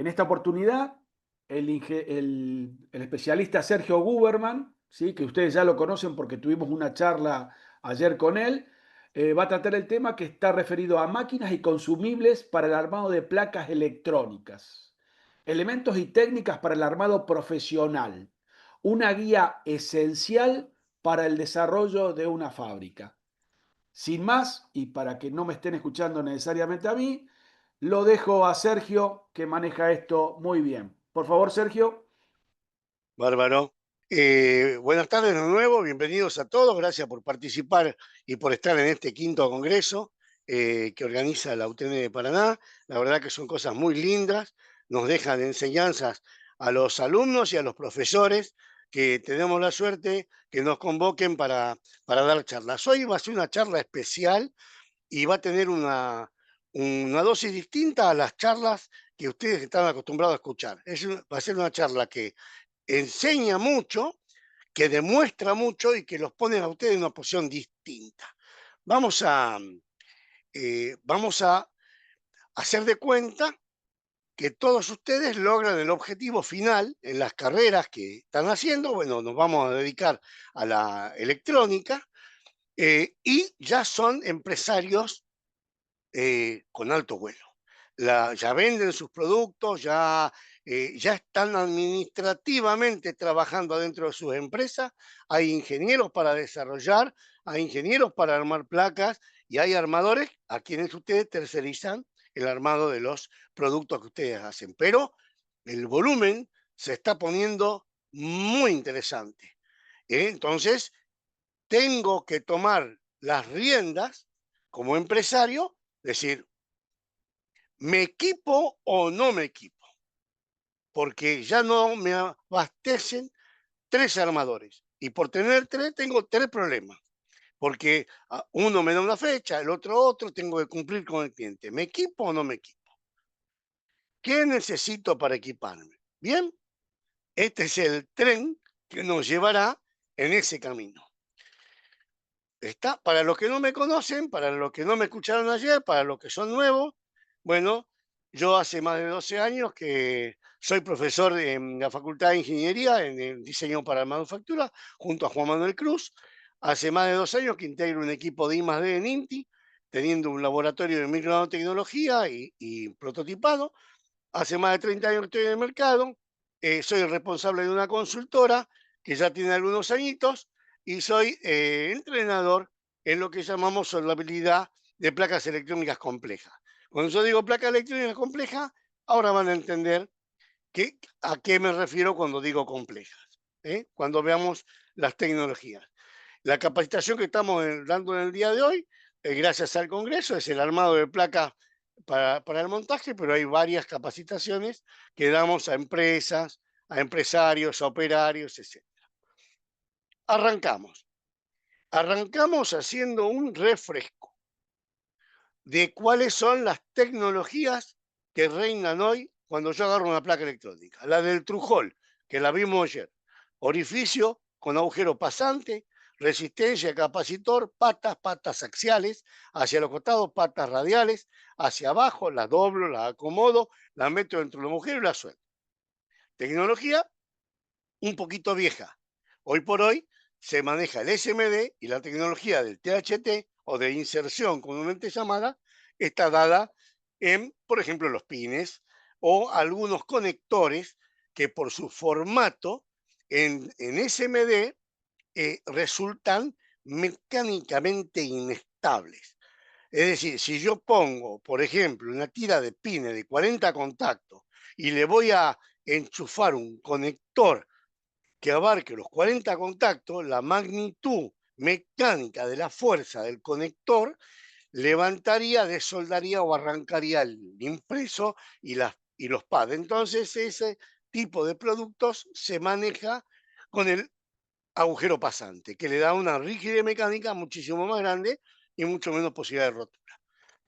En esta oportunidad, el especialista Sergio Guberman, ¿sí? Que ustedes ya lo conocen porque tuvimos una charla ayer con él, va a tratar el tema que está referido a máquinas y consumibles para el armado de placas electrónicas, elementos y técnicas para el armado profesional, una guía esencial para el desarrollo de una fábrica. Sin más, y para que no me estén escuchando necesariamente a mí, lo dejo a Sergio, que maneja esto muy bien. Por favor, Sergio. Bárbaro. Buenas tardes de nuevo, bienvenidos a todos, gracias por participar y por estar en este quinto congreso que organiza la UTN de Paraná. La verdad que son cosas muy lindas, nos dejan enseñanzas a los alumnos y a los profesores que tenemos la suerte que nos convoquen para dar charlas. Hoy va a ser una charla especial y va a tener una dosis distinta a las charlas que ustedes están acostumbrados a escuchar. Va a ser una charla que enseña mucho, que demuestra mucho y que los pone a ustedes en una posición distinta. Vamos a, vamos a hacer de cuenta que todos ustedes logran el objetivo final en las carreras que están haciendo. Bueno, nos vamos a dedicar a la electrónica y ya son empresarios con alto vuelo. Ya venden sus productos, ya están administrativamente trabajando dentro de sus empresas, hay ingenieros para desarrollar, hay ingenieros para armar placas y hay armadores a quienes ustedes tercerizan el armado de los productos que ustedes hacen. Pero el volumen se está poniendo muy interesante. Entonces, tengo que tomar las riendas como empresario, decir, ¿me equipo o no me equipo? Porque ya no me abastecen tres armadores. Y por tener tres, tengo tres problemas. Porque uno me da una fecha, el otro, tengo que cumplir con el cliente. ¿Me equipo o no me equipo? ¿Qué necesito para equiparme? Bien, este es el tren que nos llevará en ese camino. Está, para los que no me conocen, para los que no me escucharon ayer, para los que son nuevos, bueno, yo hace más de 12 años que soy profesor en la Facultad de Ingeniería en el diseño para manufactura, junto a Juan Manuel Cruz. Hace más de 2 años que integro un equipo de I+D en INTI, teniendo un laboratorio de micronanotecnología y prototipado. Hace más de 30 años que estoy en el mercado. Soy el responsable de una consultora que ya tiene algunos añitos y soy entrenador en lo que llamamos soldabilidad de placas electrónicas complejas. Cuando yo digo placa electrónica compleja, ahora van a entender a qué me refiero cuando digo complejas, cuando veamos las tecnologías. La capacitación que estamos dando en el día de hoy, gracias al Congreso, es el armado de placas para el montaje, pero hay varias capacitaciones que damos a empresas, a empresarios, a operarios, etc. Arrancamos. Arrancamos haciendo un refresco de cuáles son las tecnologías que reinan hoy cuando yo agarro una placa electrónica. La del Trujol, que la vimos ayer. Orificio con agujero pasante, resistencia, capacitor, patas axiales, hacia los costados, patas radiales, hacia abajo, la doblo, la acomodo, la meto dentro del agujero y la suelto. Tecnología un poquito vieja. Hoy por hoy se maneja el SMD y la tecnología del THT o de inserción comúnmente llamada está dada en, por ejemplo, los pines o algunos conectores que por su formato en SMD resultan mecánicamente inestables. Es decir, si yo pongo, por ejemplo, una tira de pines de 40 contactos y le voy a enchufar un conector que abarque los 40 contactos, la magnitud mecánica de la fuerza del conector levantaría, desoldaría o arrancaría el impreso y los pads. Entonces, ese tipo de productos se maneja con el agujero pasante, que le da una rigidez mecánica muchísimo más grande y mucho menos posibilidad de rotura.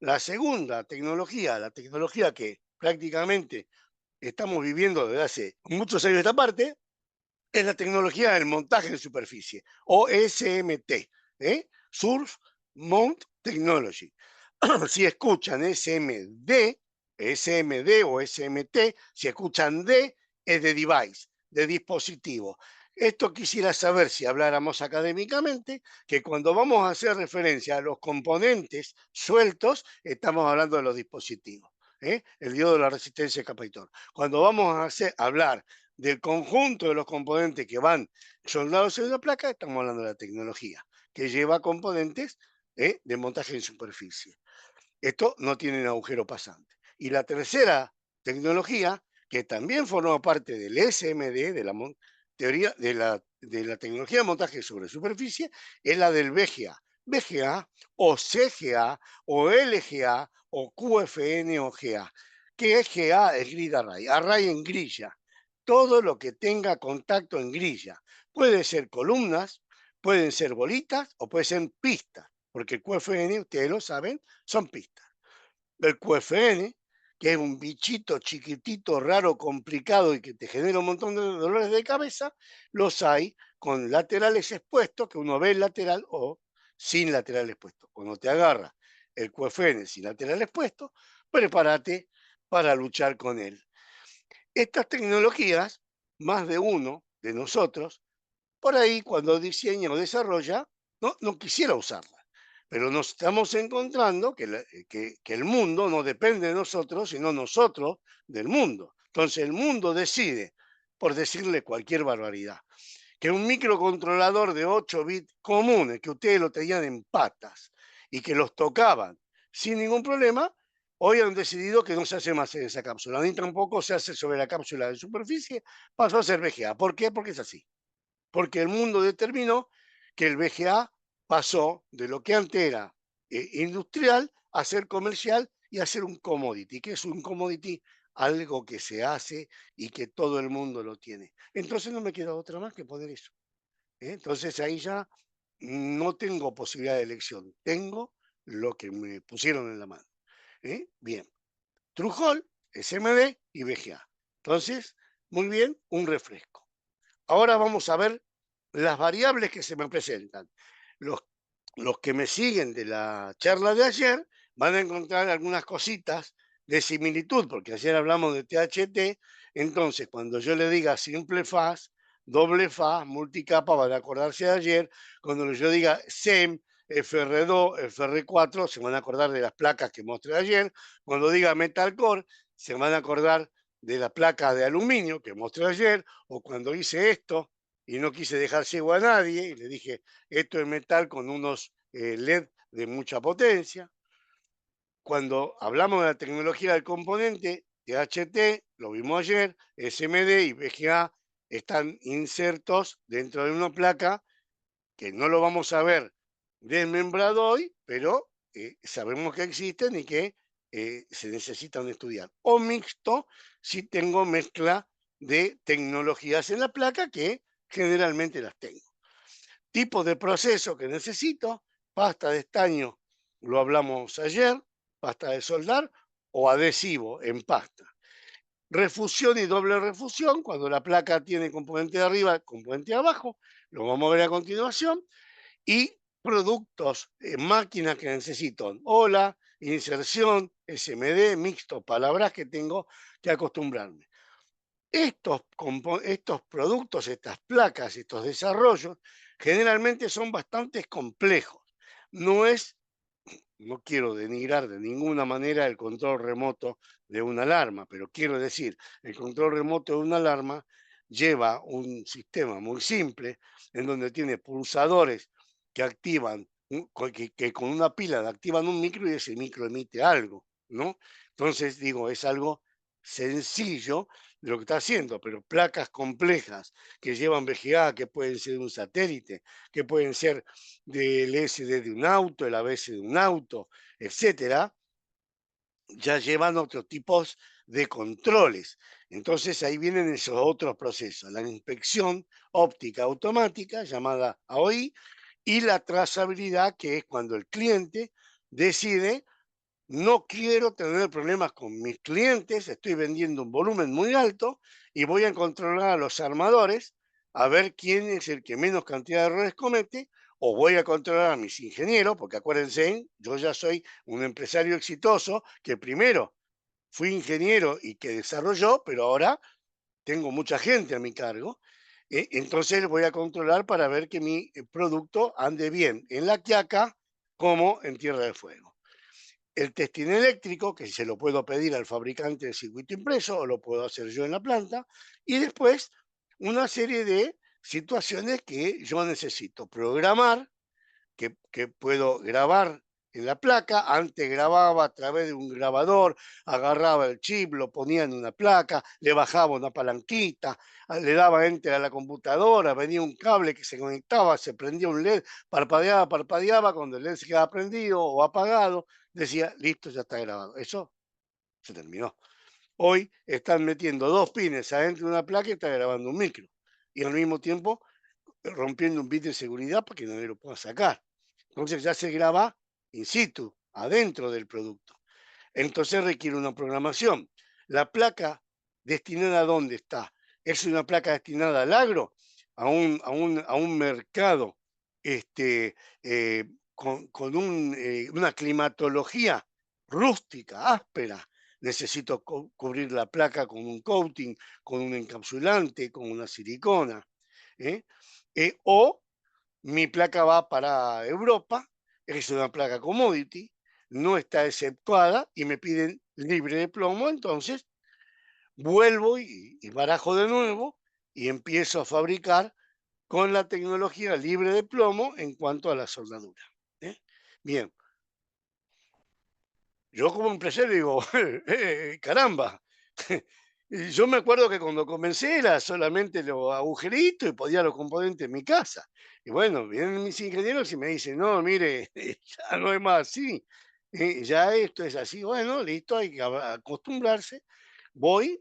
La segunda tecnología, la tecnología que prácticamente estamos viviendo desde hace muchos años de esta parte, es la tecnología del montaje en superficie, o SMT, Surf Mount Technology. Si escuchan SMD, SMD o SMT, si escuchan D, es de device, de dispositivo. Esto quisiera saber, si habláramos académicamente, que cuando vamos a hacer referencia a los componentes sueltos, estamos hablando de los dispositivos. El diodo de la resistencia de capacitor. Cuando vamos a hablar del conjunto de los componentes que van soldados en la placa, estamos hablando de la tecnología, que lleva componentes de montaje en superficie. Esto no tiene un agujero pasante. Y la tercera tecnología, que también forma parte del SMD, de la teoría de la tecnología de montaje sobre superficie, es la del VGA. VGA o CGA o LGA o QFN o GA. ¿Qué es GA? Es grid array, array en grilla. Todo lo que tenga contacto en grilla. Puede ser columnas, pueden ser bolitas o pueden ser pistas, porque el QFN, ustedes lo saben, son pistas. El QFN, que es un bichito chiquitito, raro, complicado y que te genera un montón de dolores de cabeza, los hay con laterales expuestos, que uno ve el lateral, o sin lateral expuesto. Cuando te agarra el QFN sin lateral expuesto, prepárate para luchar con él. Estas tecnologías, más de uno de nosotros, por ahí cuando diseña o desarrolla, no quisiera usarla. Pero nos estamos encontrando que el mundo no depende de nosotros, sino nosotros del mundo. Entonces el mundo decide, por decirle cualquier barbaridad, que un microcontrolador de 8 bits comunes, que ustedes lo tenían en patas y que los tocaban sin ningún problema, hoy han decidido que no se hace más en esa cápsula, ni tampoco se hace sobre la cápsula de superficie, pasó a ser VGA. ¿Por qué? Porque es así. Porque el mundo determinó que el VGA pasó de lo que antes era industrial a ser comercial y a ser un commodity. ¿Qué es un commodity? Algo que se hace y que todo el mundo lo tiene. Entonces no me queda otra más que poner eso. Entonces ahí ya no tengo posibilidad de elección. Tengo lo que me pusieron en la mano. Bien. Trujol, SMD y VGA. Entonces, muy bien, un refresco. Ahora vamos a ver las variables que se me presentan. Los, los que me siguen de la charla de ayer van a encontrar algunas cositas de similitud, porque ayer hablamos de THT, entonces cuando yo le diga simple faz, doble faz, multicapa, van a acordarse de ayer, cuando yo diga SEM, FR2, FR4, se van a acordar de las placas que mostré ayer, cuando diga metal core, se van a acordar de la placa de aluminio que mostré ayer, o cuando hice esto y no quise dejar ciego a nadie, y le dije, esto es metal con unos LED de mucha potencia. Cuando hablamos de la tecnología del componente, THT, lo vimos ayer, SMD y VGA están insertos dentro de una placa que no lo vamos a ver desmembrado hoy, pero sabemos que existen y que se necesitan estudiar. O mixto, si tengo mezcla de tecnologías en la placa, que generalmente las tengo. Tipos de proceso que necesito, pasta de estaño, lo hablamos ayer, pasta de soldar o adhesivo en pasta. Refusión y doble refusión, cuando la placa tiene componente de arriba, componente de abajo, lo vamos a ver a continuación. Y productos, máquinas que necesito, OLA, inserción, SMD, mixto, palabras que tengo que acostumbrarme. Estos productos, estas placas, estos desarrollos, generalmente son bastante complejos. No es, no quiero denigrar de ninguna manera el control remoto de una alarma, pero quiero decir, el control remoto de una alarma lleva un sistema muy simple en donde tiene pulsadores que activan, que con una pila activan un micro y ese micro emite algo, ¿no? Entonces, digo, es algo sencillo de lo que está haciendo, pero placas complejas que llevan VGA, que pueden ser de un satélite, que pueden ser del SD de un auto, el ABS de un auto, etcétera, ya llevan otros tipos de controles. Entonces ahí vienen esos otros procesos, la inspección óptica automática, llamada AOI, y la trazabilidad, que es cuando el cliente decide, no quiero tener problemas con mis clientes, estoy vendiendo un volumen muy alto y voy a controlar a los armadores a ver quién es el que menos cantidad de errores comete, o voy a controlar a mis ingenieros, porque acuérdense, yo ya soy un empresario exitoso que primero fui ingeniero y que desarrolló, pero ahora tengo mucha gente a mi cargo. Entonces voy a controlar para ver que mi producto ande bien en La Quiaca como en Tierra del Fuego. El testing eléctrico, que se lo puedo pedir al fabricante de circuito impreso o lo puedo hacer yo en la planta. Y después una serie de situaciones que yo necesito programar, que puedo grabar en la placa. Antes grababa a través de un grabador, agarraba el chip, lo ponía en una placa, le bajaba una palanquita, le daba enter a la computadora, venía un cable que se conectaba, se prendía un LED, parpadeaba, parpadeaba, cuando el LED se quedaba prendido o apagado, decía, listo, ya está grabado. Eso se terminó. Hoy están metiendo dos pines adentro de una placa y está grabando un micro. Y al mismo tiempo rompiendo un bit de seguridad para que nadie lo pueda sacar. Entonces ya se graba in situ, adentro del producto. Entonces requiere una programación. La placa destinada a dónde está. Es una placa destinada al agro, a un mercado con una climatología rústica, áspera. Necesito cubrir la placa con un coating, con un encapsulante, con una silicona. ¿eh? O mi placa va para Europa, es una placa commodity, no está exceptuada y me piden libre de plomo, entonces vuelvo y barajo de nuevo y empiezo a fabricar con la tecnología libre de plomo en cuanto a la soldadura. ¿eh? Bien, yo como empresario digo, caramba, y yo me acuerdo que cuando comencé era solamente los agujeritos y podía los componentes en mi casa. Y bueno, vienen mis ingenieros y me dicen, no, mire, ya no es más así, ya esto es así. Bueno, listo, hay que acostumbrarse. Voy,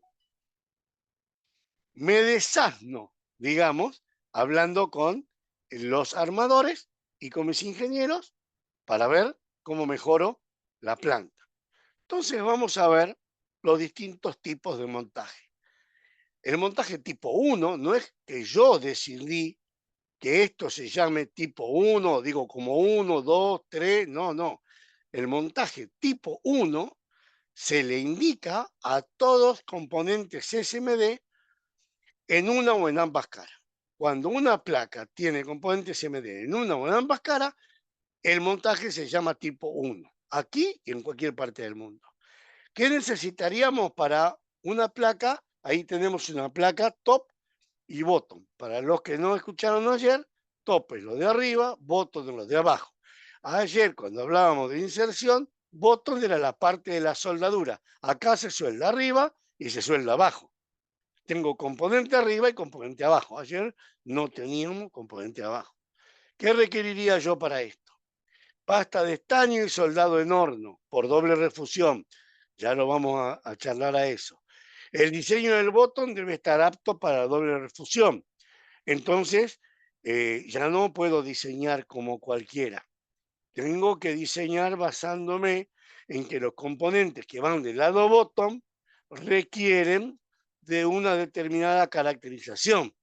me desasno, digamos, hablando con los armadores y con mis ingenieros para ver cómo mejoro la planta. Entonces vamos a ver los distintos tipos de montaje. El montaje tipo 1 no es que yo decidí que esto se llame tipo 1, digo como 1, 2, 3, no, no. El montaje tipo 1 se le indica a todos componentes SMD en una o en ambas caras. Cuando una placa tiene componentes SMD en una o en ambas caras, el montaje se llama tipo 1, aquí y en cualquier parte del mundo. ¿Qué necesitaríamos para una placa? Ahí tenemos una placa top y bottom. Para los que no escucharon ayer, top es lo de arriba, bottom es lo de abajo. Ayer, cuando hablábamos de inserción, bottom era la parte de la soldadura. Acá se suelda arriba y se suelda abajo. Tengo componente arriba y componente abajo. Ayer no teníamos componente abajo. ¿Qué requeriría yo para esto? Pasta de estaño y soldado en horno por doble refusión. Ya lo vamos a charlar a eso. El diseño del botón debe estar apto para doble refusión. Entonces, ya no puedo diseñar como cualquiera. Tengo que diseñar basándome en que los componentes que van del lado bottom requieren de una determinada caracterización.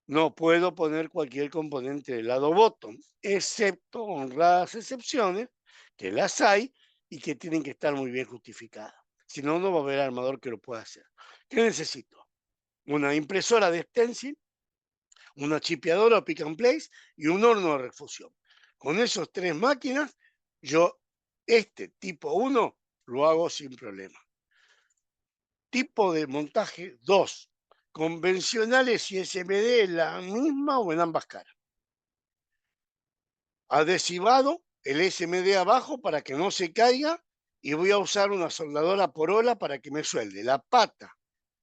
No puedo poner cualquier componente del lado bottom, excepto honradas excepciones, que las hay y que tienen que estar muy bien justificadas. Si no, no va a haber armador que lo pueda hacer. ¿Qué necesito? Una impresora de stencil, una chipeadora pick and place y un horno de refusión. Con esas tres máquinas, yo este tipo 1 lo hago sin problema. Tipo de montaje 2, convencionales y SMD en la misma o en ambas caras. Adhesivado el SMD abajo para que no se caiga y voy a usar una soldadora por ola para que me suelde la pata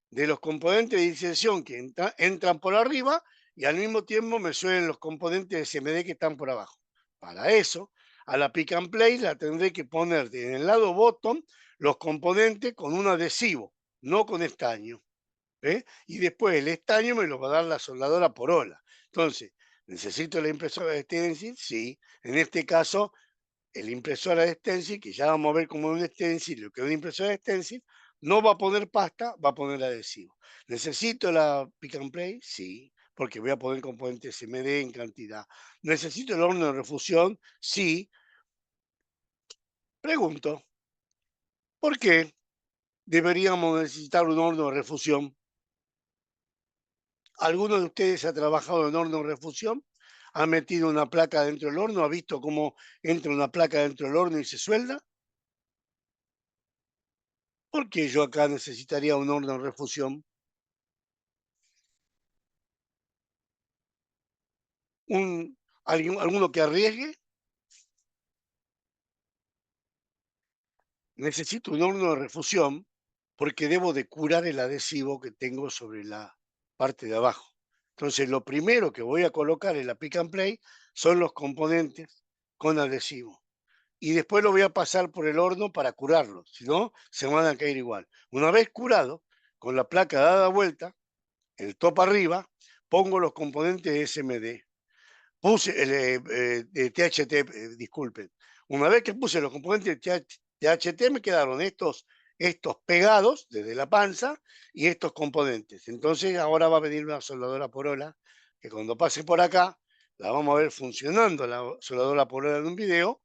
de los componentes de inserción que entran por arriba y al mismo tiempo me suelen los componentes de SMD que están por abajo. Para eso, a la pick and place la tendré que poner en el lado bottom los componentes con un adhesivo, no con estaño. Y después el estaño me lo va a dar la soldadora por ola. Entonces, ¿necesito la impresora de stencil? Sí. En este caso, el impresora de stencil, que ya vamos a ver cómo es un stencil, lo que es una impresora de stencil, no va a poner pasta, va a poner adhesivo. ¿Necesito la pick and play? Sí, porque voy a poner componentes MD en cantidad. ¿Necesito el horno de refusión? Sí. Pregunto, ¿por qué? deberíamos necesitar un horno de refusión. ¿Alguno de ustedes ha trabajado en horno de refusión? ¿Ha metido una placa dentro del horno? ¿Ha visto cómo entra una placa dentro del horno y se suelda? ¿Por qué yo acá necesitaría un horno de refusión? ¿Alguno que arriesgue? Necesito un horno de refusión porque debo de curar el adhesivo que tengo sobre la parte de abajo. Entonces, lo primero que voy a colocar en la pick and play son los componentes con adhesivo. Y después lo voy a pasar por el horno para curarlos, si no, se van a caer igual. Una vez curado, con la placa dada vuelta, el top arriba, pongo los componentes de SMD. Puse de THT, disculpen. Una vez que puse los componentes de THT, me quedaron estos pegados desde la panza y estos componentes. Entonces ahora va a venir una soldadora por ola, que cuando pase por acá, la vamos a ver funcionando la soldadora por ola en un video,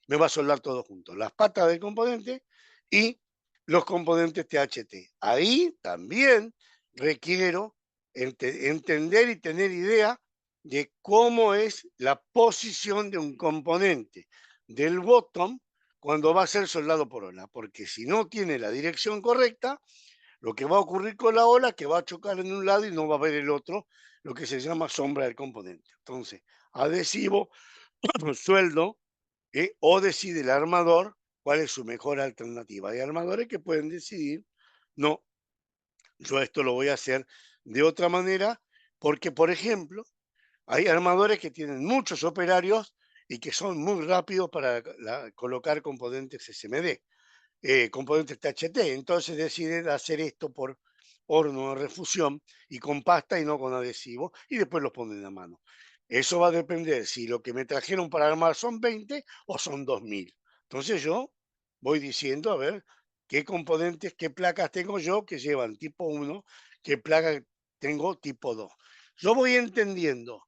me va a soldar todo junto, las patas del componente y los componentes THT. Ahí también requiero entender y tener idea de cómo es la posición de un componente del bottom cuando va a ser soldado por ola, porque si no tiene la dirección correcta, lo que va a ocurrir con la ola es que va a chocar en un lado y no va a ver el otro, lo que se llama sombra del componente. Entonces, adhesivo, sueldo, o decide el armador cuál es su mejor alternativa. Hay armadores que pueden decidir, no, yo esto lo voy a hacer de otra manera, porque, por ejemplo, hay armadores que tienen muchos operarios y que son muy rápidos para colocar componentes SMD, componentes THT. Entonces deciden hacer esto por horno de refusión y con pasta y no con adhesivo y después los ponen a mano. Eso va a depender si lo que me trajeron para armar son 20 o son 2000. Entonces yo voy diciendo, a ver, qué componentes, qué placas tengo yo que llevan tipo 1, qué placas tengo tipo 2. Yo voy entendiendo.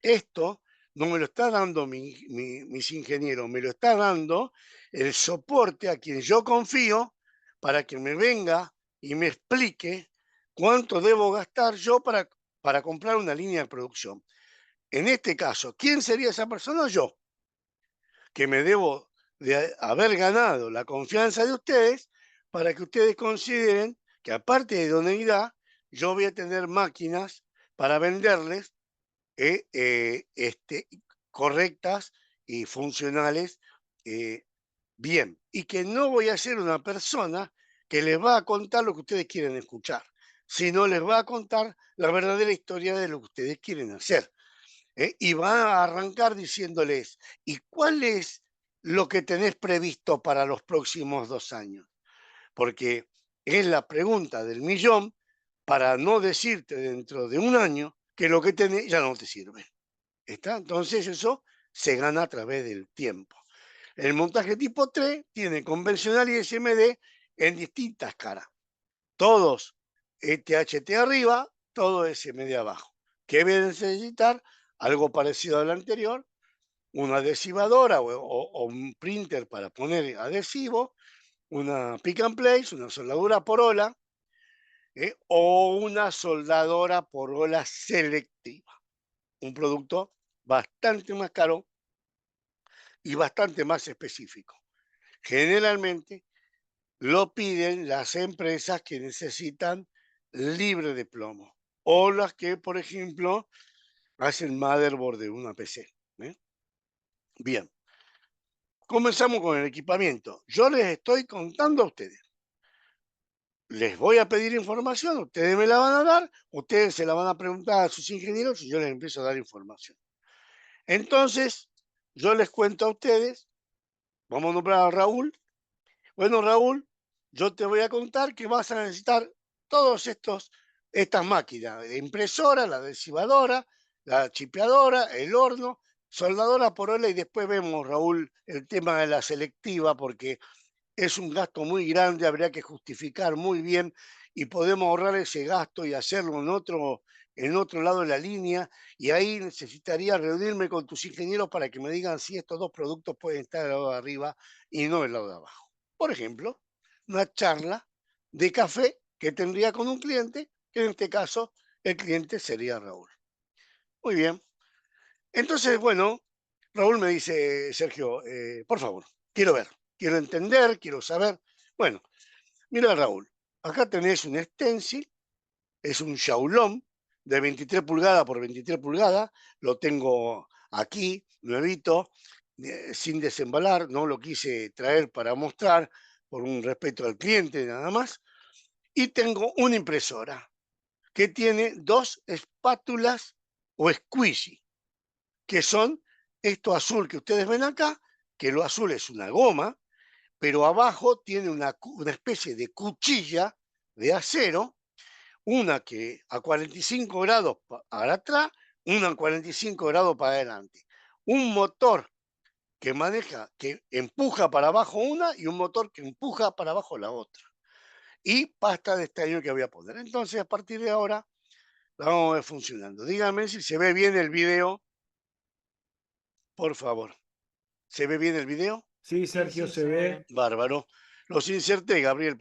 Esto no me lo está dando mis ingenieros, me lo está dando el soporte a quien yo confío para que me venga y me explique cuánto debo gastar yo para comprar una línea de producción. En este caso, ¿quién sería esa persona? Yo, que me debo de haber ganado la confianza de ustedes para que ustedes consideren que aparte de idoneidad, yo voy a tener máquinas para venderles correctas y funcionales bien. Y que no voy a ser una persona que les va a contar lo que ustedes quieren escuchar, sino les va a contar la verdadera historia de lo que ustedes quieren hacer. Y va a arrancar diciéndoles, ¿y cuál es lo que tenés previsto para los próximos 2 años? Porque es la pregunta del millón para no decirte dentro de un año que lo que tenés ya no te sirve. ¿Está? Entonces eso se gana a través del tiempo. El montaje tipo 3 tiene convencional y SMD en distintas caras. Todos THT arriba, todo SMD abajo. ¿Qué voy a necesitar? Algo parecido al anterior, una adhesivadora o un printer para poner adhesivo, una pick and place, una soldadura por ola, o una soldadora por ola selectiva. Un producto bastante más caro y bastante más específico. Generalmente lo piden las empresas que necesitan libre de plomo o las que, por ejemplo, hacen motherboard de una PC. ¿Eh? Bien, comenzamos con el equipamiento. Yo les estoy contando a ustedes. Les voy a pedir información, ustedes me la van a dar, ustedes se la van a preguntar a sus ingenieros y yo les empiezo a dar información. Entonces, yo les cuento a ustedes, vamos a nombrar a Raúl. Bueno, Raúl, yo te voy a contar que vas a necesitar todos estas máquinas, la impresora, la adhesivadora, la chipeadora, el horno, soldadora por ola y después vemos, Raúl, el tema de la selectiva porque es un gasto muy grande, habría que justificar muy bien y podemos ahorrar ese gasto y hacerlo en otro lado de la línea. Y ahí necesitaría reunirme con tus ingenieros para que me digan si estos dos productos pueden estar al lado de arriba y no del lado de abajo. Por ejemplo, una charla. de café que tendría con un cliente, que en este caso el cliente sería Raúl. Muy bien. Entonces, bueno, Raúl me dice, Sergio, por favor, quiero ver, quiero entender, quiero saber. Bueno, mira Raúl, acá tenés un stencil, es un Xiaolong de 23 pulgadas por 23 pulgadas, lo tengo aquí, nuevito, sin desembalar, no lo quise traer para mostrar por un respeto al cliente nada más, y tengo una impresora que tiene dos espátulas o squeegee, que son esto azul que ustedes ven acá, que lo azul es una goma, pero abajo tiene una especie de cuchilla de acero, una que a 45 grados para atrás, una a 45 grados para adelante. Un motor que maneja, que empuja para abajo una y un motor que empuja para abajo la otra. Y pasta de estaño que voy a poner. Entonces, a partir de ahora, la vamos a ver funcionando. Díganme si se ve bien el video, por favor. ¿Se ve bien el video? Sí, Sí, Sergio, sí, se se ve ve. bien. Bárbaro. Los inserté, Gabriel,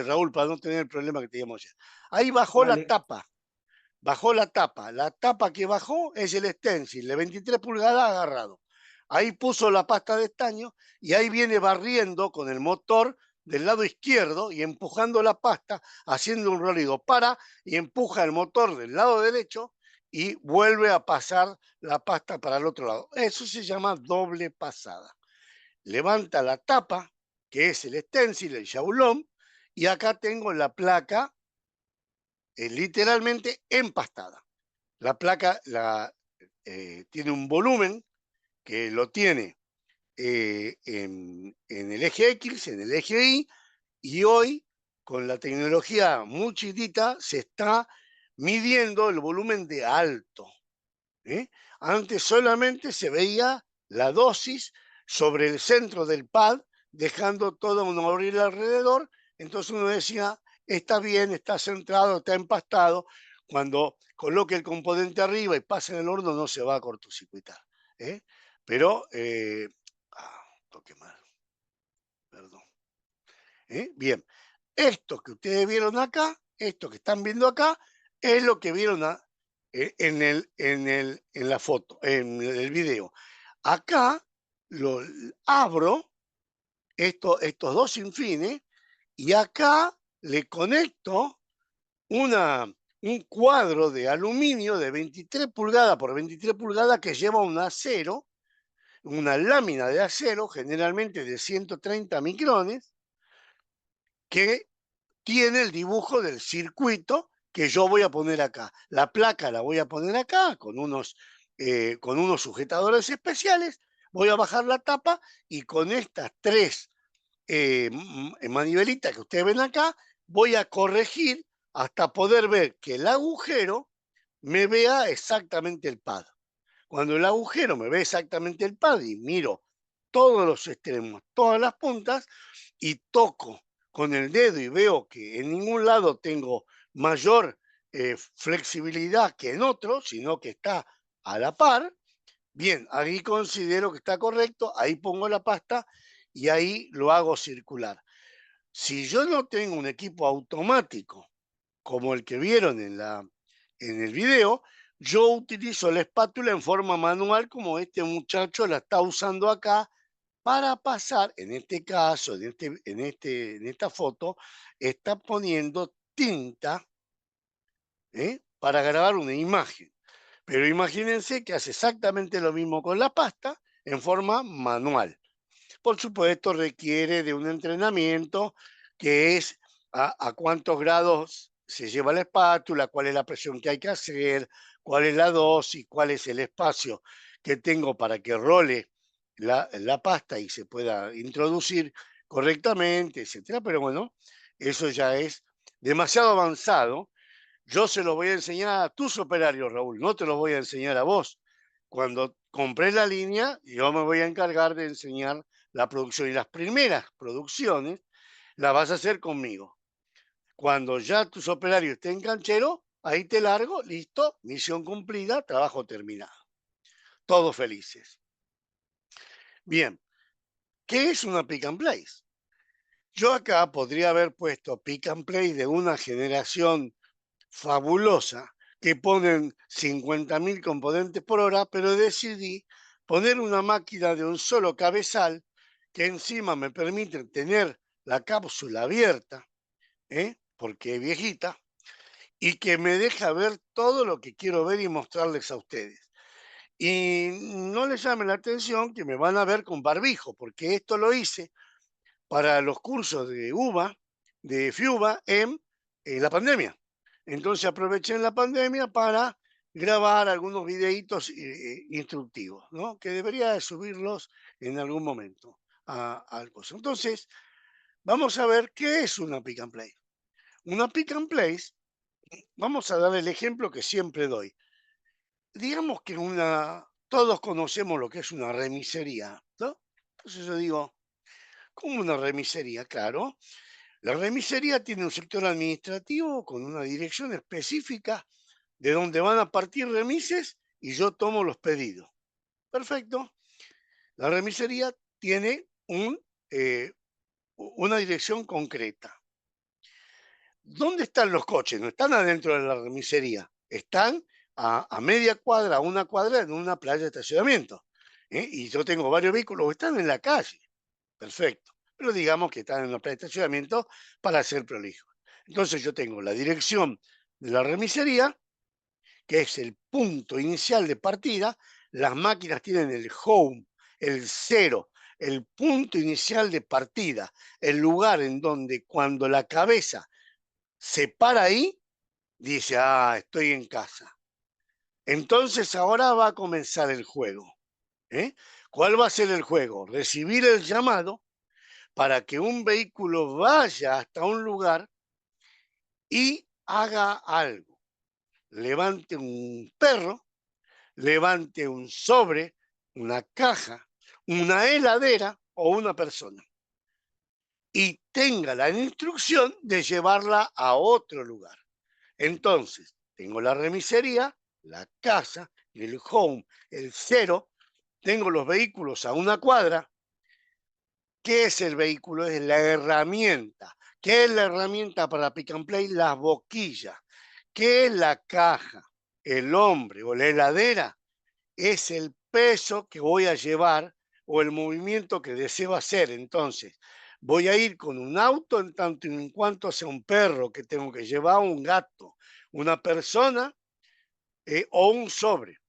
Raúl, para no tener el problema que teníamos ya. Ahí Vale. bajó la tapa. La tapa que bajó es el stencil de 23 pulgadas agarrado. Ahí puso la pasta de estaño y ahí viene barriendo con el motor del lado izquierdo y empujando la pasta, haciendo un ruido. Para y empuja el motor del lado derecho y vuelve a pasar la pasta para el otro lado. Eso se llama doble pasada. Levanta la tapa, que es el stencil, el Xiaolong, y acá tengo la placa literalmente empastada. La placa tiene un volumen que lo tiene en el eje X, en el eje Y, y hoy con la tecnología muy chiquitita se está midiendo el volumen de alto. ¿Eh? Antes solamente se veía la dosis sobre el centro del pad, dejando todo un abril alrededor. Entonces uno decía, está bien, está centrado, está empastado. Cuando coloque el componente arriba y pase en el horno, no se va a cortocircuitar. ¿Eh? Pero, toque mal, perdón. Bien, esto que ustedes vieron acá, esto que están viendo acá, es lo que vieron en la foto, en el video. Acá lo abro, estos dos sinfines, y acá le conecto un cuadro de aluminio de 23 pulgadas por 23 pulgadas que lleva un acero, una lámina de acero, generalmente de 130 micrones, que tiene el dibujo del circuito que yo voy a poner acá. La placa la voy a poner acá con unos sujetadores especiales. Voy a bajar la tapa y con estas tres manivelitas que ustedes ven acá, voy a corregir hasta poder ver que el agujero me vea exactamente el pad. Cuando el agujero me ve exactamente el pad y miro todos los extremos, todas las puntas, y toco con el dedo y veo que en ningún lado tengo mayor flexibilidad que en otro, sino que está a la par, bien, ahí considero que está correcto, ahí pongo la pasta y ahí lo hago circular. Si yo no tengo un equipo automático como el que vieron en el video, yo utilizo la espátula en forma manual como este muchacho la está usando acá para pasar, en este caso, en esta foto, está poniendo tinta para grabar una imagen. Pero imagínense que hace exactamente lo mismo con la pasta en forma manual. Por supuesto, requiere de un entrenamiento que es a cuántos grados se lleva la espátula, cuál es la presión que hay que hacer, cuál es la dosis, cuál es el espacio que tengo para que role la pasta y se pueda introducir correctamente, etcétera. Pero bueno, eso ya es demasiado avanzado. Yo se lo voy a enseñar a tus operarios, Raúl, no te lo voy a enseñar a vos. Cuando compré la línea, yo me voy a encargar de enseñar la producción y las primeras producciones las vas a hacer conmigo. Cuando ya tus operarios estén cancheros, ahí te largo, listo, misión cumplida, trabajo terminado. Todos felices. Bien, ¿qué es una pick and place? Yo acá podría haber puesto pick and play de una generación fabulosa que ponen 50.000 componentes por hora, pero decidí poner una máquina de un solo cabezal que encima me permite tener la cápsula abierta, porque es viejita, y que me deja ver todo lo que quiero ver y mostrarles a ustedes. Y no les llame la atención que me van a ver con barbijo, porque esto lo hice para los cursos de UBA, de FIUBA, en la pandemia. Entonces aproveché en la pandemia para grabar algunos videitos instructivos, ¿no? Que debería de subirlos en algún momento al curso. Entonces, vamos a ver qué es una pick and play. Una pick and place, vamos a dar el ejemplo que siempre doy. Digamos que todos conocemos lo que es una remisería, ¿no? Entonces yo digo, ¿cómo una remisería? Claro, la remisería tiene un sector administrativo con una dirección específica de donde van a partir remises y yo tomo los pedidos. Perfecto. La remisería tiene una dirección concreta. ¿Dónde están los coches? No están adentro de la remisería, están a media cuadra, a una cuadra en una playa de estacionamiento. Y yo tengo varios vehículos que están en la calle. Perfecto. Pero digamos que están en una playa de estacionamiento para hacer prolijo. Entonces yo tengo la dirección de la remisería, que es el punto inicial de partida. Las máquinas tienen el home, el cero, el punto inicial de partida, el lugar en donde cuando la cabeza se para ahí, dice, estoy en casa. Entonces ahora va a comenzar el juego. ¿Cuál va a ser el juego? Recibir el llamado para que un vehículo vaya hasta un lugar y haga algo. Levante un perro, levante un sobre, una caja, una heladera o una persona. Y tenga la instrucción de llevarla a otro lugar. Entonces, tengo la remisería, la casa, el home, el cero, tengo los vehículos a una cuadra. ¿Qué es el vehículo? Es la herramienta. ¿Qué es la herramienta para pick and play? Las boquillas. ¿Qué es la caja? El hombre o la heladera es el peso que voy a llevar o el movimiento que deseo hacer. Entonces, voy a ir con un auto en tanto y en cuanto sea un perro que tengo que llevar, un gato, una persona o un sobre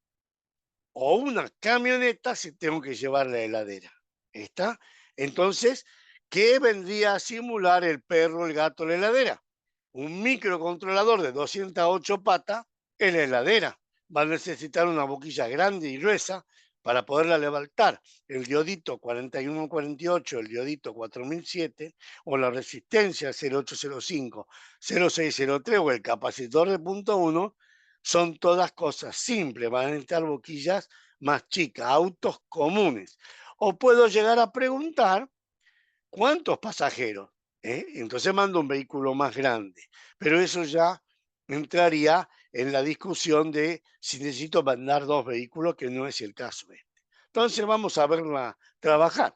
o una camioneta si tengo que llevar la heladera. ¿Está? Entonces, ¿qué vendría a simular el perro, el gato, la heladera? Un microcontrolador de 208 patas en la heladera. Va a necesitar una boquilla grande y gruesa para poderla levantar. El diodito 4148, el diodito 4007 o la resistencia 0805, 0603 o el capacitor de punto 1 son todas cosas simples. Van a necesitar boquillas más chicas, autos comunes. O puedo llegar a preguntar cuántos pasajeros. Entonces mando un vehículo más grande. Pero eso ya entraría en la discusión de si necesito mandar dos vehículos, que no es el caso este. Entonces vamos a verla trabajar.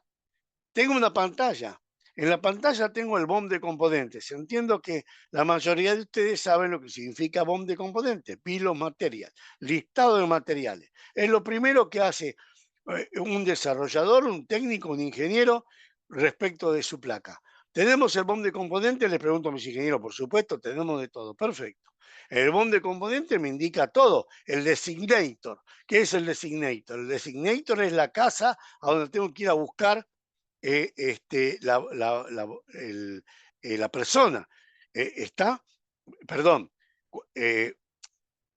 Tengo una pantalla. En la pantalla tengo el BOM de componentes. Entiendo que la mayoría de ustedes saben lo que significa BOM de componentes, Bill of Materials, listado de materiales. Es lo primero que hace un desarrollador, un técnico, un ingeniero respecto de su placa. ¿Tenemos el BOM de componentes? Les pregunto a mis ingenieros, por supuesto, tenemos de todo. Perfecto. El BOM de componentes me indica todo. El designator. ¿Qué es el designator? El designator es la casa a donde tengo que ir a buscar la persona. Está, perdón,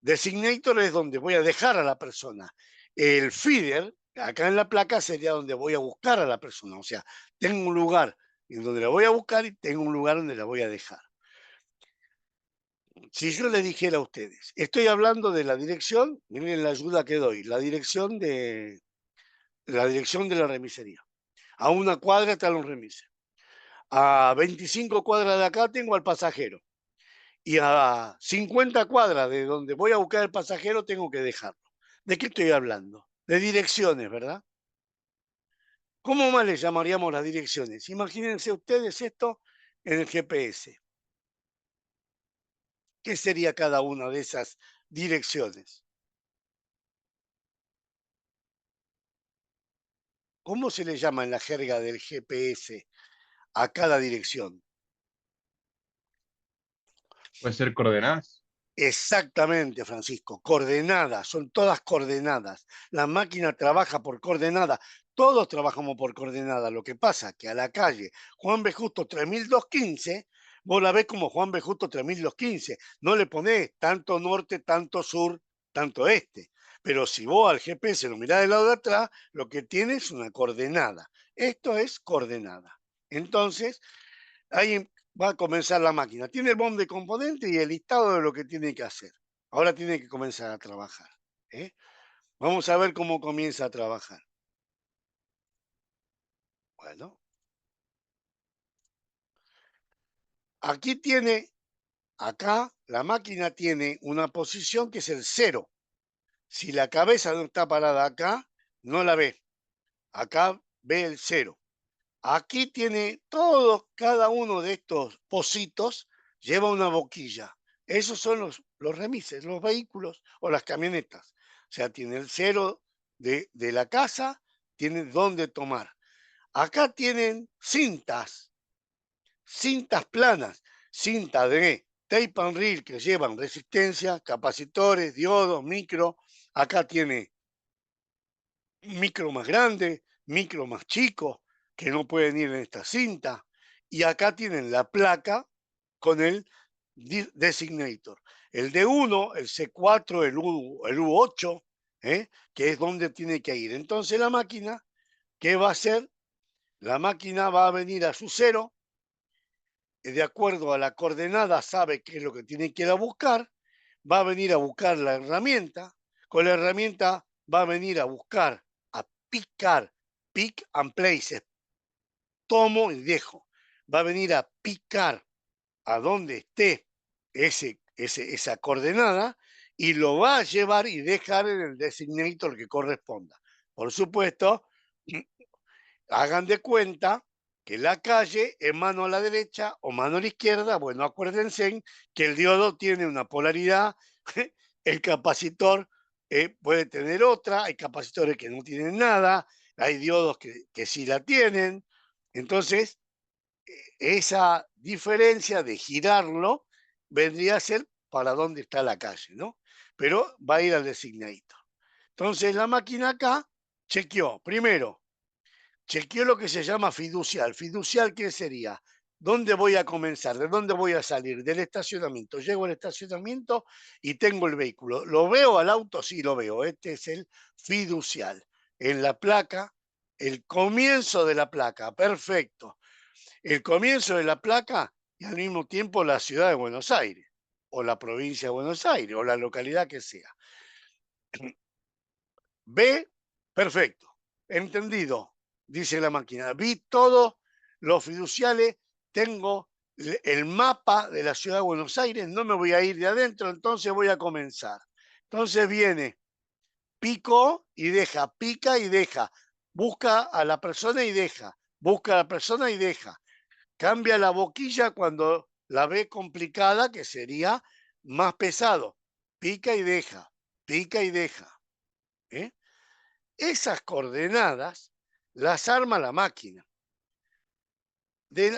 designator es donde voy a dejar a la persona. El feeder, acá en la placa, sería donde voy a buscar a la persona. O sea, tengo un lugar en donde la voy a buscar y tengo un lugar donde la voy a dejar. Si yo les dijera a ustedes, estoy hablando de la dirección, miren la ayuda que doy, la dirección de la remisería. A una cuadra están los remises. A 25 cuadras de acá tengo al pasajero. Y a 50 cuadras de donde voy a buscar el pasajero tengo que dejarlo. ¿De qué estoy hablando? De direcciones, ¿verdad? ¿Cómo más le llamaríamos las direcciones? Imagínense ustedes esto en el GPS. ¿Qué sería cada una de esas direcciones? ¿Cómo se le llama en la jerga del GPS a cada dirección? Puede ser coordenadas. Exactamente, Francisco. Coordenadas, son todas coordenadas. La máquina trabaja por coordenadas. Todos trabajamos por coordenadas. Lo que pasa es que a la calle Juan B. Justo 3215, vos la ves como Juan B. Justo 3215. No le ponés tanto norte, tanto sur, tanto este. Pero si vos al GPS lo mirás del lado de atrás, lo que tiene es una coordenada. Esto es coordenada. Entonces, ahí va a comenzar la máquina. Tiene el BOM de componentes y el listado de lo que tiene que hacer. Ahora tiene que comenzar a trabajar. ¿Eh? Vamos a ver cómo comienza a trabajar. Bueno, aquí tiene, acá la máquina tiene una posición que es el 0. Si la cabeza no está parada acá, no la ve. Acá ve el 0. Aquí tiene todo, cada uno de estos pocitos lleva una boquilla. Esos son los remises, los vehículos o las camionetas. O sea, tiene el 0 de la casa, tiene dónde tomar. Acá tienen cintas planas, cinta de tape and reel que llevan resistencia, capacitores, diodos, micro. Acá tiene micro más grande, micro más chico, que no pueden ir en esta cinta. Y acá tienen la placa con el designator. El D1, el C4, el U8, que es donde tiene que ir. Entonces la máquina, ¿qué va a hacer? La máquina va a venir a su 0, de acuerdo a la coordenada sabe qué es lo que tiene que ir a buscar, va a venir a buscar la herramienta, con la herramienta va a venir a buscar, a picar, pick and place, tomo y dejo, va a venir a picar a donde esté esa coordenada y lo va a llevar y dejar en el designator que corresponda. Por supuesto, hagan de cuenta que la calle es mano a la derecha o mano a la izquierda. Bueno, acuérdense que el diodo tiene una polaridad, el capacitor puede tener otra, hay capacitores que no tienen nada, hay diodos que sí la tienen. Entonces, esa diferencia de girarlo vendría a ser para dónde está la calle, ¿no? Pero va a ir al designator. Entonces, la máquina acá chequeó, primero, chequeó lo que se llama fiducial. ¿Fiducial qué sería? ¿Dónde voy a comenzar? ¿De dónde voy a salir? Del estacionamiento. Llego al estacionamiento y tengo el vehículo. ¿Lo veo al auto? Sí, lo veo. Este es el fiducial. En la placa, el comienzo de la placa. Perfecto. El comienzo de la placa y al mismo tiempo la ciudad de Buenos Aires, o la provincia de Buenos Aires, o la localidad que sea. B, perfecto. Entendido, dice la máquina. Vi todos los fiduciales, tengo el mapa de la ciudad de Buenos Aires, no me voy a ir de adentro, entonces voy a comenzar. Entonces viene, pico y deja, pica y deja, busca a la persona y deja, busca a la persona y deja. Cambia la boquilla cuando la ve complicada, que sería más pesado. Pica y deja, pica y deja. ¿eh? Esas coordenadas las arma la máquina.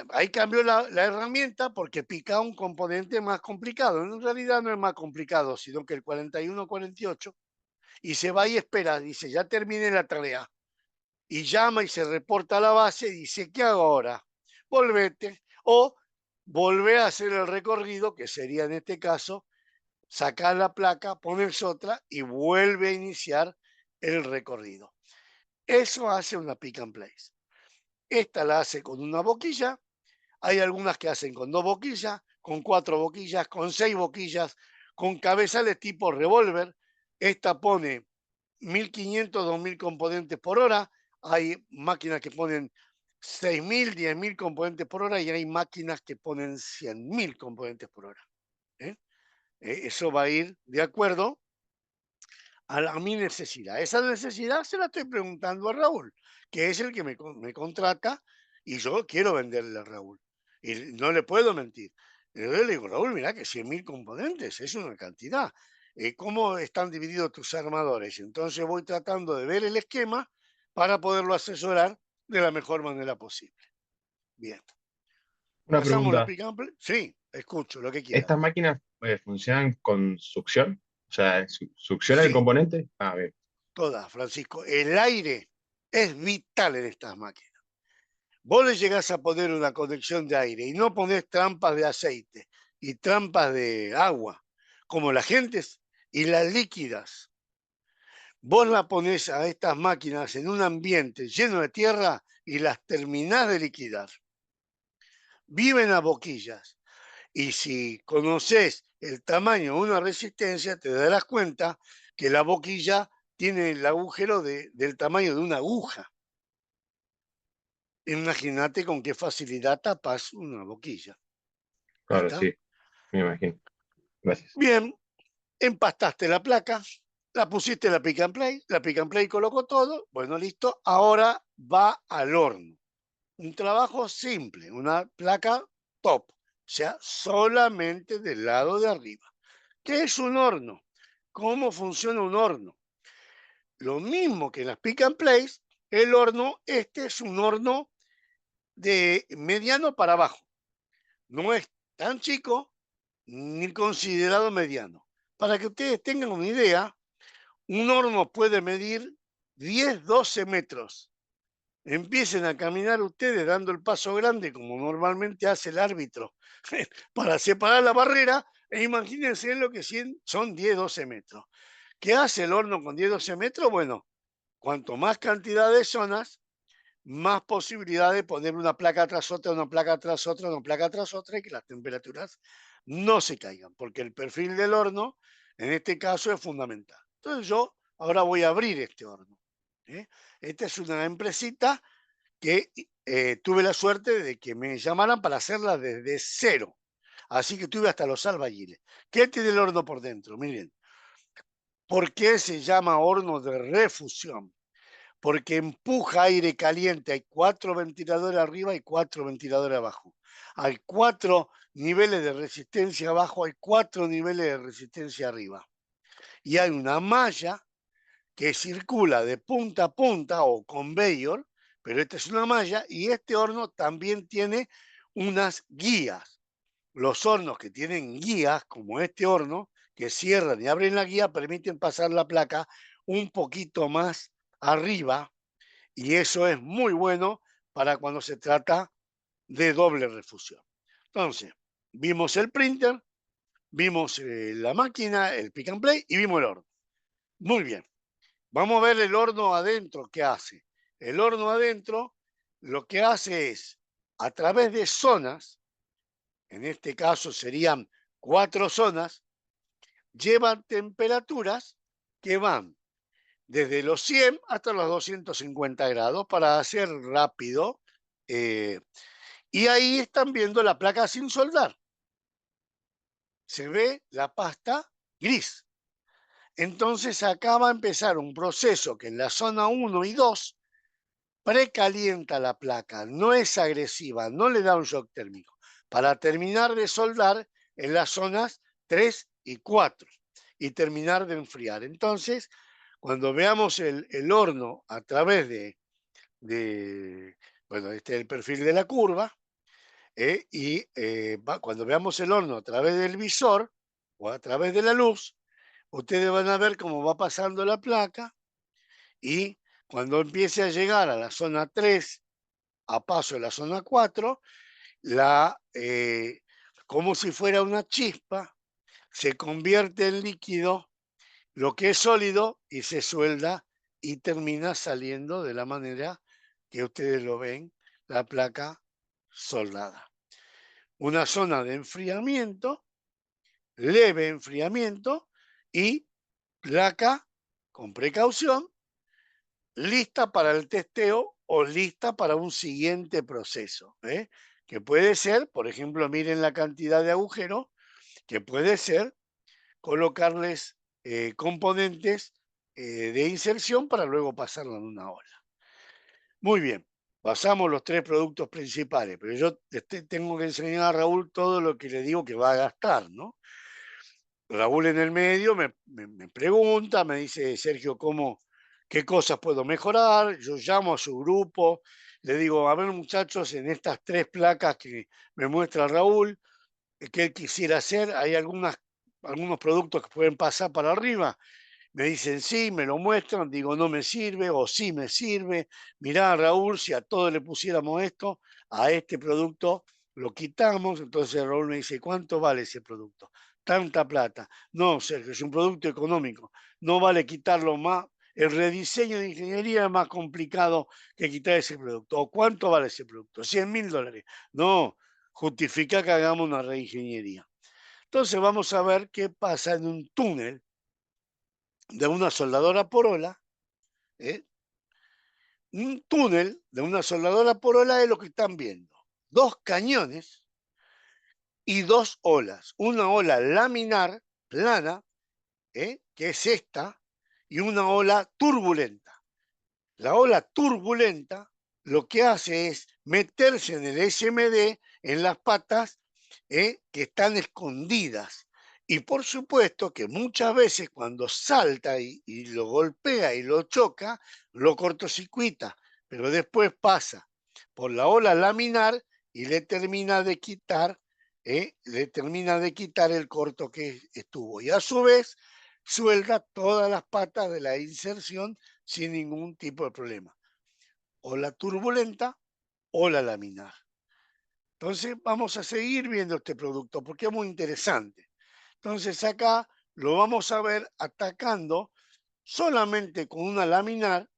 Ahí cambió la herramienta porque pica un componente más complicado. En realidad no es más complicado, sino que el 4148. Y se va y espera, dice, ya terminé la tarea. Y llama y se reporta a la base y dice, ¿qué hago ahora? Volvete. O volver a hacer el recorrido, que sería en este caso, sacar la placa, ponerse otra y vuelve a iniciar el recorrido. Eso hace una pick and place. Esta la hace con una boquilla. Hay algunas que hacen con 2 boquillas, con 4 boquillas, con 6 boquillas, con cabezales tipo revólver. Esta pone 1500, 2000 componentes por hora. Hay máquinas que ponen 6000, 10.000 componentes por hora y hay máquinas que ponen 100.000 componentes por hora. ¿eh? Eso va a ir de acuerdo a mi necesidad. Esa necesidad se la estoy preguntando a Raúl, que es el que me contrata y yo quiero venderle a Raúl. Y no le puedo mentir. Yo le digo, Raúl, mira que 100.000 componentes es una cantidad. ¿Cómo están divididos tus armadores? Entonces voy tratando de ver el esquema para poderlo asesorar de la mejor manera posible. Bien. Una ¿Pasamos la pregunta. pick and play? Sí, escucho, lo que quieran. ¿Estas máquinas funcionan con succión? O sea, ¿succiona el Sí, componente? Ah, bien. todas, Francisco. El aire es vital en estas máquinas. Vos le llegás a poner una conexión de aire y no ponés trampas de aceite y trampas de agua, como las gentes y las líquidas. Vos la ponés a estas máquinas en un ambiente lleno de tierra y las terminás de liquidar. Viven a boquillas. Y si conoces el tamaño de una resistencia, te darás cuenta que la boquilla tiene el agujero del tamaño de una aguja. Imagínate con qué facilidad tapas una boquilla. Claro, ¿Está? sí, me imagino. Gracias. Bien, empastaste la placa, la pusiste la pick and play colocó todo, bueno, listo, ahora va al horno. Un trabajo simple, una placa top, o sea, solamente del lado de arriba. ¿Qué es un horno? ¿Cómo funciona un horno? Lo mismo que en las pick and plays, el horno, este es un horno de mediano para abajo. No es tan chico ni considerado mediano. Para que ustedes tengan una idea, un horno puede medir 10, 12 metros. Empiecen a caminar ustedes dando el paso grande como normalmente hace el árbitro para separar la barrera e imagínense lo que son 10, 12 metros. ¿Qué hace el horno con 10, 12 metros? Bueno, cuanto más cantidad de zonas, más posibilidad de poner una placa tras otra, una placa tras otra, una placa tras otra y que las temperaturas no se caigan, porque el perfil del horno en este caso es fundamental. Entonces yo ahora voy a abrir este horno. ¿eh? Esta es una empresita que tuve la suerte de que me llamaran para hacerla desde cero. Así que tuve hasta los albañiles. ¿Qué tiene el horno por dentro? Miren, ¿por qué se llama horno de refusión? Porque empuja aire caliente. Hay 4 ventiladores arriba y 4 ventiladores abajo. Hay 4 niveles de resistencia abajo, hay 4 niveles de resistencia arriba. Y hay una malla que circula de punta a punta o conveyor, pero esta es una malla y este horno también tiene unas guías. Los hornos que tienen guías, como este horno, que cierran y abren la guía, permiten pasar la placa un poquito más arriba y eso es muy bueno para cuando se trata de doble refusión. Entonces, vimos el printer, vimos la máquina, el pick and play y vimos el horno. Muy bien. Vamos a ver el horno adentro, ¿qué hace? El horno adentro lo que hace es, a través de zonas, en este caso serían 4 zonas, llevan temperaturas que van desde los 100 hasta los 250 grados para hacer rápido. Y ahí están viendo la placa sin soldar. Se ve la pasta gris. Entonces acá va a empezar un proceso que en la zona 1 y 2 precalienta la placa, no es agresiva, no le da un shock térmico, para terminar de soldar en las zonas 3 y 4 y terminar de enfriar. Entonces, cuando veamos el horno a través bueno, este es el perfil de la curva, cuando veamos el horno a través del visor o a través de la luz, ustedes van a ver cómo va pasando la placa y cuando empiece a llegar a la zona 3, a paso de la zona 4, como si fuera una chispa, se convierte en líquido lo que es sólido y se suelda y termina saliendo de la manera que ustedes lo ven, la placa soldada. Una zona de enfriamiento, leve enfriamiento y placa con precaución, lista para el testeo o lista para un siguiente proceso, que puede ser, por ejemplo, miren la cantidad de agujeros, que puede ser colocarles componentes de inserción para luego pasarlo en una ola. Muy bien, pasamos los 3 productos principales, pero yo tengo que enseñar a Raúl todo lo que le digo que va a gastar, ¿no? Raúl en el medio me pregunta, me dice, Sergio, qué cosas puedo mejorar? Yo llamo a su grupo, le digo, a ver muchachos, en estas 3 placas que me muestra Raúl, que él quisiera hacer, hay algunos productos que pueden pasar para arriba. Me dicen sí, me lo muestran, digo no me sirve o sí me sirve. Mirá, Raúl, si a todos le pusiéramos esto, a este producto lo quitamos. Entonces Raúl me dice, ¿cuánto vale ese producto? Tanta plata. No, Sergio, es un producto económico. No vale quitarlo más. El rediseño de ingeniería es más complicado que quitar ese producto. ¿O cuánto vale ese producto? $100.000. No, justifica que hagamos una reingeniería. Entonces vamos a ver qué pasa en un túnel de una soldadora por ola. Un túnel de una soldadora por ola es lo que están viendo. 2 cañones y 2 olas. Una ola laminar, plana, que es esta, y una ola turbulenta. La ola turbulenta lo que hace es meterse en el SMD, en las patas que están escondidas. Y por supuesto que muchas veces cuando salta y lo golpea y lo choca, lo cortocircuita, pero después pasa por la ola laminar y le termina de quitar el corto que estuvo. Y a su vez suelda todas las patas de la inserción sin ningún tipo de problema. O la turbulenta o la laminar. Entonces vamos a seguir viendo este producto porque es muy interesante. Entonces acá lo vamos a ver atacando solamente con una laminar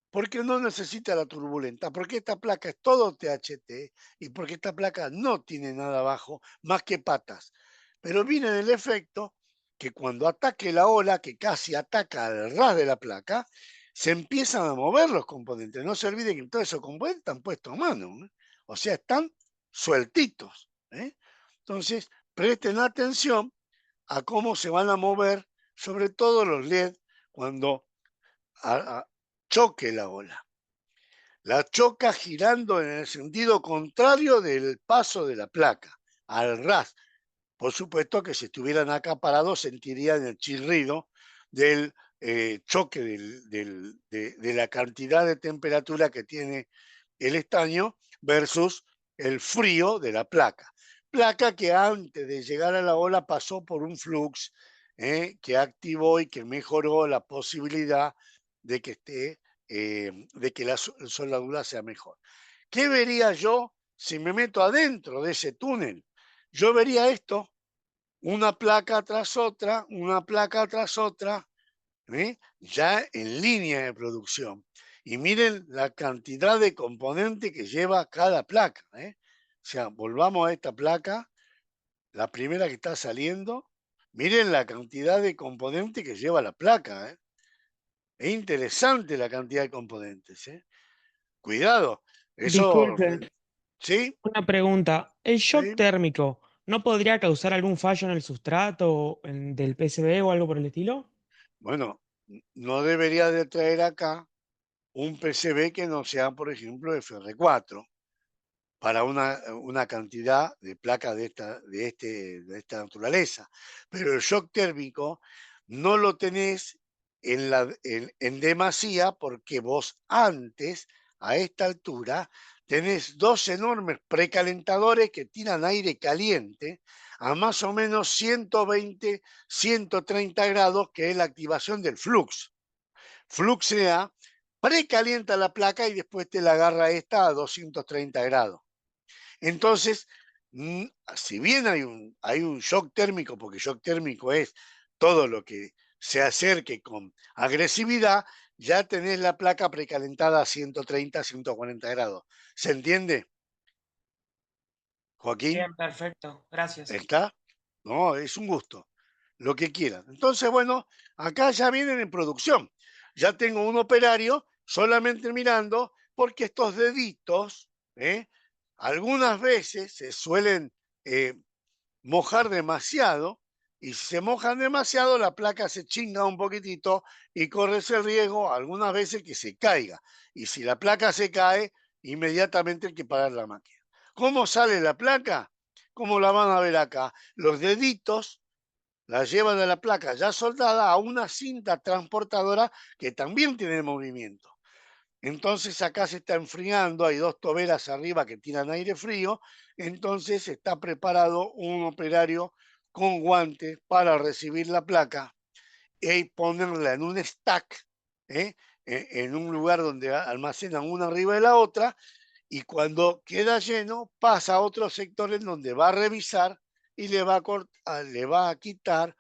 porque no necesita la turbulenta, porque esta placa es todo THT y porque esta placa no tiene nada abajo más que patas. Pero viene del efecto que cuando ataque la ola, que casi ataca al ras de la placa, se empiezan a mover los componentes. No se olviden que todos esos componentes están puestos a mano, o sea, están sueltitos. Entonces, presten atención a cómo se van a mover, sobre todo los LED, cuando choque la ola. La choca girando en el sentido contrario del paso de la placa, al ras. Por supuesto que si estuvieran acá parados sentirían el chirrido del choque de la cantidad de temperatura que tiene el estaño versus el frío de la placa. Placa que antes de llegar a la ola pasó por un flux que activó y que mejoró la posibilidad de que la soldadura sea mejor. ¿Qué vería yo si me meto adentro de ese túnel? Yo vería esto, una placa tras otra, ya en línea de producción. Y miren la cantidad de componentes que lleva cada placa. O sea, volvamos a esta placa, la primera que está saliendo. Miren la cantidad de componentes que lleva la placa. Es interesante la cantidad de componentes. Cuidado, eso, Disculpe, ¿sí? una pregunta. ¿El shock ¿Sí? térmico no podría causar algún fallo en el sustrato del PCB o algo por el estilo? Bueno, no debería de traer acá un PCB que no sea, por ejemplo, FR4 para una cantidad de placas de esta naturaleza. Pero el shock térmico no lo tenés en demasía porque vos antes, a esta altura, tenés 2 enormes precalentadores que tiran aire caliente a más o menos 120, 130 grados, que es la activación del flux. Fluxea, precalienta la placa y después te la agarra esta a 230 grados. Entonces, si bien hay un shock térmico, porque shock térmico es todo lo que se acerque con agresividad, ya tenés la placa precalentada a 130, 140 grados. ¿Se entiende, Joaquín? Bien, perfecto. Gracias. ¿Está? No, es un gusto. Lo que quieran. Entonces, bueno, acá ya vienen en producción. Ya tengo un operario solamente mirando porque estos deditos, algunas veces se suelen mojar demasiado Y si se mojan demasiado, la placa se chinga un poquitito y corres el riesgo algunas veces que se caiga. Y si la placa se cae, inmediatamente hay que parar la máquina. ¿Cómo sale la placa? ¿Cómo la van a ver acá? Los deditos la llevan a la placa ya soldada a una cinta transportadora que también tiene movimiento. Entonces acá se está enfriando, hay dos toberas arriba que tiran aire frío, entonces está preparado un operario con guantes para recibir la placa y ponerla en un stack, ¿eh? En un lugar donde almacenan una arriba de la otra, y cuando queda lleno pasa a otro sector en donde va a revisar y le va a quitar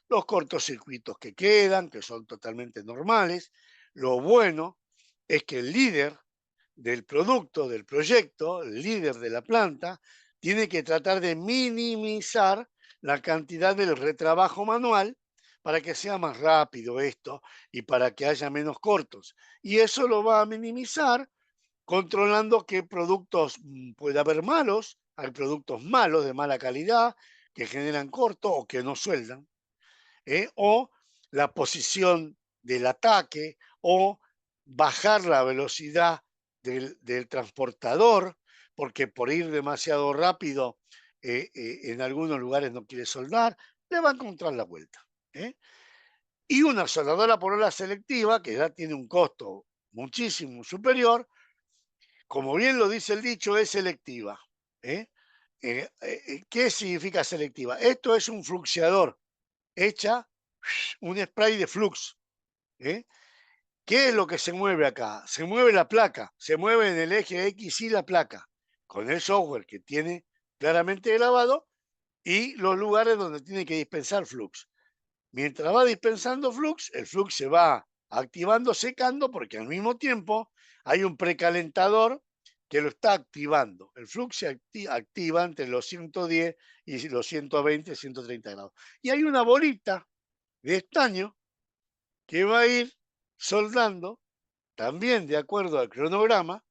los cortocircuitos que quedan, que son totalmente normales. Lo bueno es que el líder del producto, del proyecto, el líder de la planta, tiene que tratar de minimizar la cantidad del retrabajo manual para que sea más rápido esto y para que haya menos cortos. Y eso lo va a minimizar controlando qué productos puede haber malos, hay productos malos de mala calidad que generan corto o que no sueldan, o la posición del ataque, o bajar la velocidad del transportador, porque por ir demasiado rápido en algunos lugares no quiere soldar, le va a encontrar la vuelta. Y una soldadora por hora selectiva, que ya tiene un costo muchísimo superior, como bien lo dice el dicho, es selectiva. ¿Qué significa selectiva? Esto es un fluxiador, hecha un spray de flux. ¿Qué es lo que se mueve acá? Se mueve la placa, se mueve en el eje X y la placa, con el software que tiene claramente grabado y los lugares donde tiene que dispensar flux. Mientras va dispensando flux, el flux se va activando, secando, porque al mismo tiempo hay un precalentador que lo está activando. El flux se activa entre los 110 y los 120, 130 grados. Y hay una bolita de estaño que va a ir soldando, también de acuerdo al cronograma,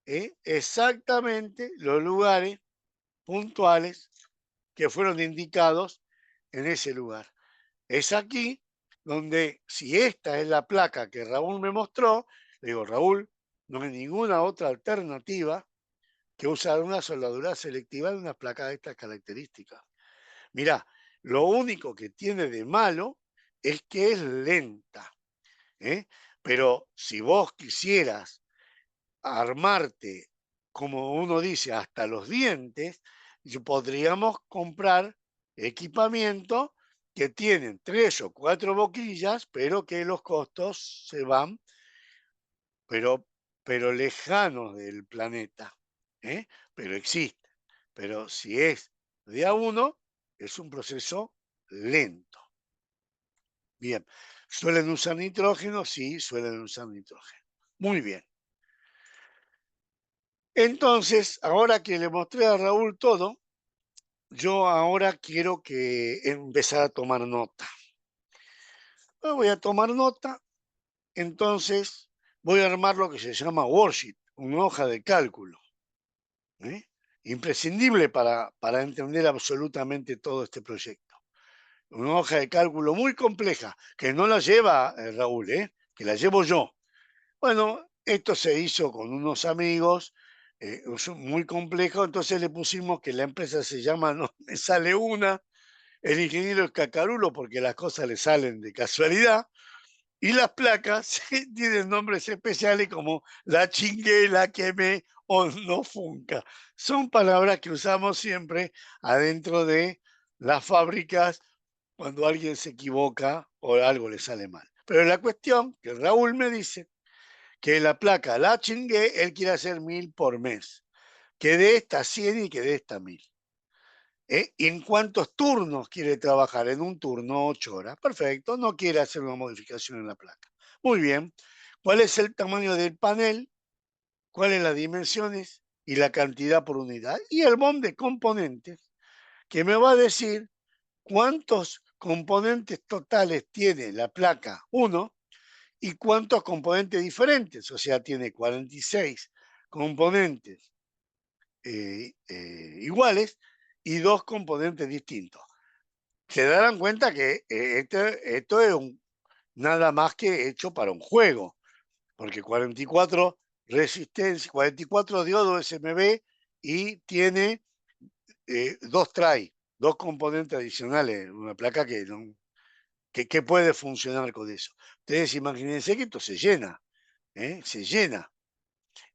exactamente los lugares puntuales que fueron indicados en ese lugar. Es aquí donde, si esta es la placa que Raúl me mostró, le digo, Raúl, no hay ninguna otra alternativa que usar una soldadura selectiva de una placa de estas características. Mirá, lo único que tiene de malo es que es lenta. Pero si vos quisieras armarte, como uno dice, hasta los dientes, podríamos comprar equipamiento que tienen 3 o 4 boquillas, pero que los costos se van, pero, pero lejanos del planeta. Pero existe. Pero si es de a uno, es un proceso lento. Bien, ¿suelen usar nitrógeno? Sí, suelen usar nitrógeno. Muy bien. Entonces, ahora que le mostré a Raúl todo, yo ahora quiero que empezar a tomar nota. Voy a tomar nota, entonces voy a armar lo que se llama worksheet, una hoja de cálculo. Imprescindible para entender absolutamente todo este proyecto. Una hoja de cálculo muy compleja, que no la lleva Raúl, que la llevo yo. Bueno, esto se hizo con unos amigos, muy complejo, entonces le pusimos que la empresa se llama No Me Sale Una, el ingeniero es Cacarulo porque las cosas le salen de casualidad, y las placas tienen nombres especiales como la chingue, la quemé o no funca. Son palabras que usamos siempre adentro de las fábricas cuando alguien se equivoca o algo le sale mal. Pero la cuestión que Raúl me dice que la placa la chingué, él quiere hacer 1000 por mes. Que de esta 100 y que de esta 1000. ¿Y en cuántos turnos quiere trabajar? En un turno, 8 horas. Perfecto, no quiere hacer una modificación en la placa. Muy bien. ¿Cuál es el tamaño del panel? ¿Cuáles las dimensiones? Y la cantidad por unidad. Y el BOM de componentes, que me va a decir cuántos componentes totales tiene la placa 1 y cuántos componentes diferentes. O sea, tiene 46 componentes iguales y 2 componentes distintos. se darán cuenta que esto es nada más que hecho para un juego, porque 44 resistencia, 44 diodo SMB y tiene 2 try, 2 componentes adicionales, una placa que puede funcionar con eso. Ustedes imagínense que esto se llena, se llena.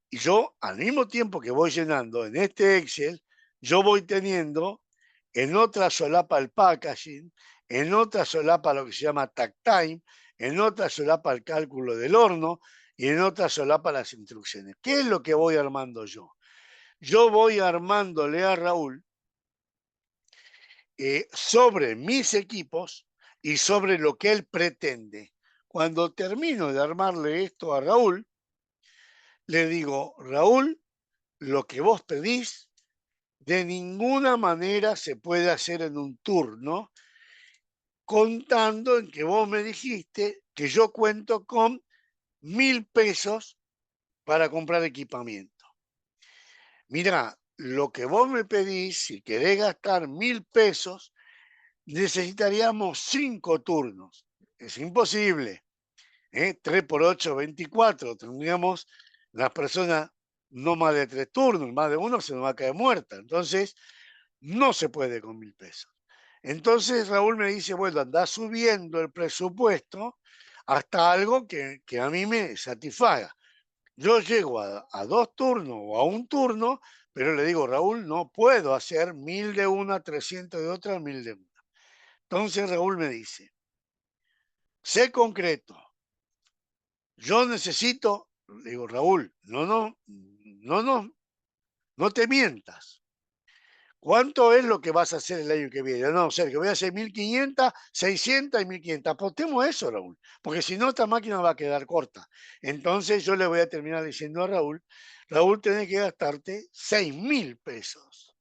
Y yo, al mismo tiempo que voy llenando en este Excel, yo voy teniendo en otra solapa el packaging, en otra solapa lo que se llama takt time, en otra solapa el cálculo del horno y en otra solapa las instrucciones. ¿Qué es lo que voy armando yo? Yo voy armándole a Raúl sobre mis equipos y sobre lo que él pretende. Cuando termino de armarle esto a Raúl, le digo, Raúl, lo que vos pedís de ninguna manera se puede hacer en un turno, contando en que vos me dijiste que yo cuento con 1.000 pesos para comprar equipamiento. Mirá, lo que vos me pedís, si querés gastar 1.000 pesos, necesitaríamos 5 turnos. Es imposible. 3 por 8, 24. Tendríamos las personas no más de 3 turnos, más de uno se nos va a caer muerta. Entonces, no se puede con 1.000 pesos. Entonces Raúl me dice, bueno, anda subiendo el presupuesto hasta algo que a mí me satisfaga. Yo llego a 2 turnos o a un turno, pero le digo, Raúl, no puedo hacer 1.000 de una, 300 de otra, 1.000 de una. Entonces Raúl me dice, sé concreto, yo necesito, le digo, Raúl, no te mientas. ¿Cuánto es lo que vas a hacer el año que viene? No, Sergio, voy a hacer 1.500, 600 y 1.500. Apostemos eso, Raúl, porque si no, esta máquina va a quedar corta. Entonces yo le voy a terminar diciendo a Raúl, Raúl, tenés que gastarte 6.000 pesos.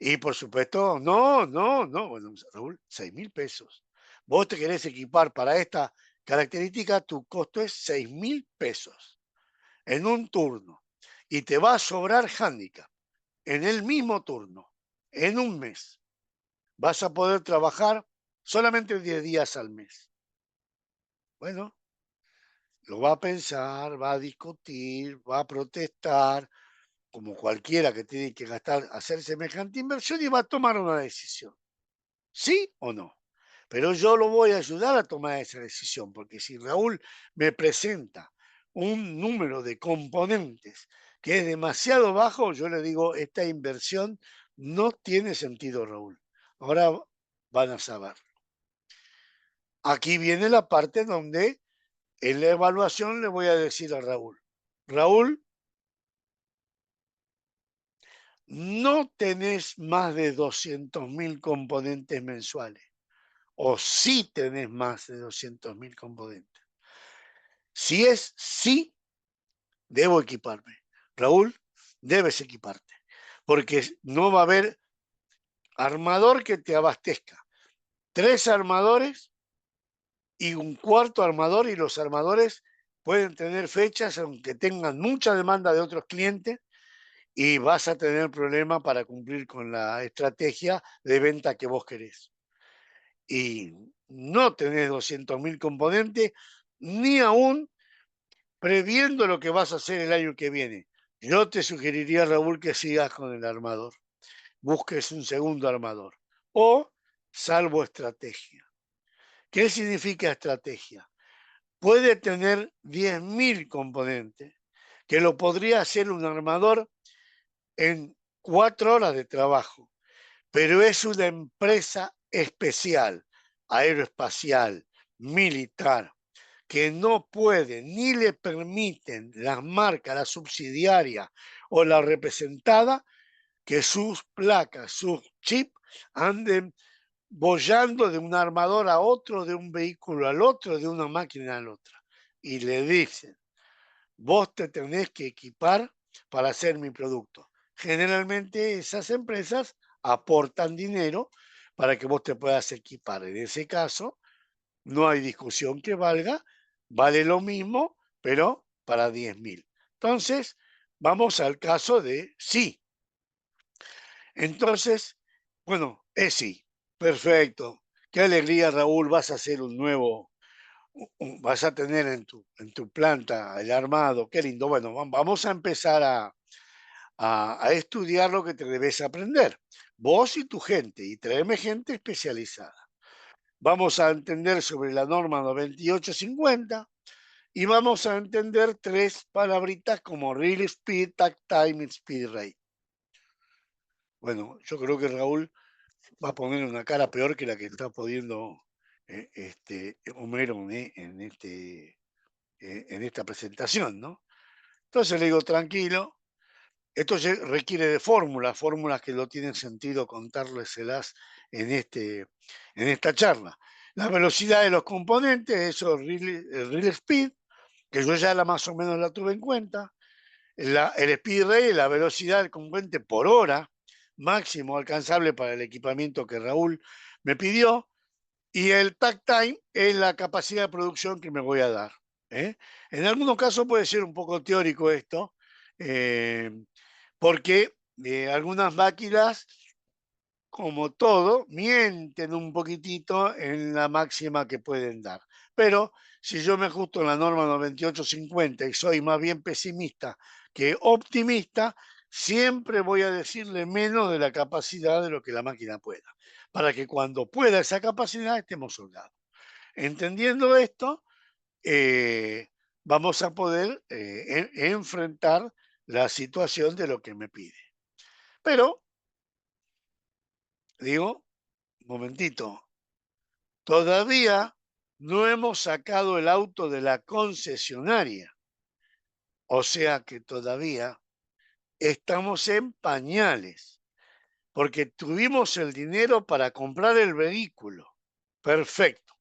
Y por supuesto, no. Bueno, Raúl, 6.000 pesos. Vos te querés equipar para esta característica, tu costo es 6.000 pesos en un turno. Y te va a sobrar handicap en el mismo turno, en un mes. Vas a poder trabajar solamente 10 días al mes. Bueno, lo va a pensar, va a discutir, va a protestar, como cualquiera que tiene que gastar, hacer semejante inversión y va a tomar una decisión. ¿Sí o no? Pero yo lo voy a ayudar a tomar esa decisión, porque si Raúl me presenta un número de componentes que es demasiado bajo, yo le digo, esta inversión no tiene sentido, Raúl. Ahora van a saber. Aquí viene la parte donde en la evaluación le voy a decir a Raúl, Raúl, no tenés más de 200.000 componentes mensuales, o sí tenés más de 200.000 componentes. Si es sí, debo equiparme. Raúl, debes equiparte, porque no va a haber armador que te abastezca. 3 armadores y un cuarto armador, y los armadores pueden tener fechas aunque tengan mucha demanda de otros clientes y vas a tener problemas para cumplir con la estrategia de venta que vos querés. Y no tenés 200.000 componentes, ni aún previendo lo que vas a hacer el año que viene. Yo te sugeriría, Raúl, que sigas con el armador. Busques un segundo armador. O salvo estrategia. ¿Qué significa estrategia? Puede tener 10.000 componentes, que lo podría hacer un armador en 4 horas de trabajo, pero es una empresa especial, aeroespacial, militar, que no puede ni le permiten las marcas, la subsidiaria o la representada, que sus placas, sus chips anden bollando de un armador a otro, de un vehículo al otro, de una máquina a la otra. Y le dicen, vos te tenés que equipar para hacer mi producto. Generalmente esas empresas aportan dinero para que vos te puedas equipar. En ese caso, no hay discusión que valga, vale lo mismo, pero para 10.000. Entonces, vamos al caso de sí. Entonces, bueno, es sí, Perfecto. Qué alegría, Raúl. Vas a hacer un nuevo, vas a tener en tu planta el armado. Qué lindo. Bueno, vamos a empezar a estudiar lo que te debes aprender. Vos y tu gente, y tráeme gente especializada. Vamos a entender sobre la norma 9850 y vamos a entender 3 palabritas como real speed, takt time y speed rate. Bueno, yo creo que Raúl va a poner una cara peor que la que está poniendo Homero en esta presentación, ¿no? Entonces le digo, tranquilo, esto requiere de fórmulas que no tienen sentido contárselas en esta charla. La velocidad de los componentes, eso es el real speed, que yo ya más o menos la tuve en cuenta. El speed rate, la velocidad del componente por hora, máximo alcanzable para el equipamiento que Raúl me pidió. Y el takt time es la capacidad de producción que me voy a dar. En algunos casos puede ser un poco teórico esto, porque algunas máquinas, como todo, mienten un poquitito en la máxima que pueden dar. Pero si yo me ajusto en la norma 9850 y soy más bien pesimista que optimista, siempre voy a decirle menos de la capacidad de lo que la máquina pueda, para que cuando pueda esa capacidad estemos holgados. Entendiendo esto, vamos a poder enfrentar la situación de lo que me pide. Pero, digo, un momentito, todavía no hemos sacado el auto de la concesionaria. O sea que todavía estamos en pañales, porque tuvimos el dinero para comprar el vehículo. Perfecto.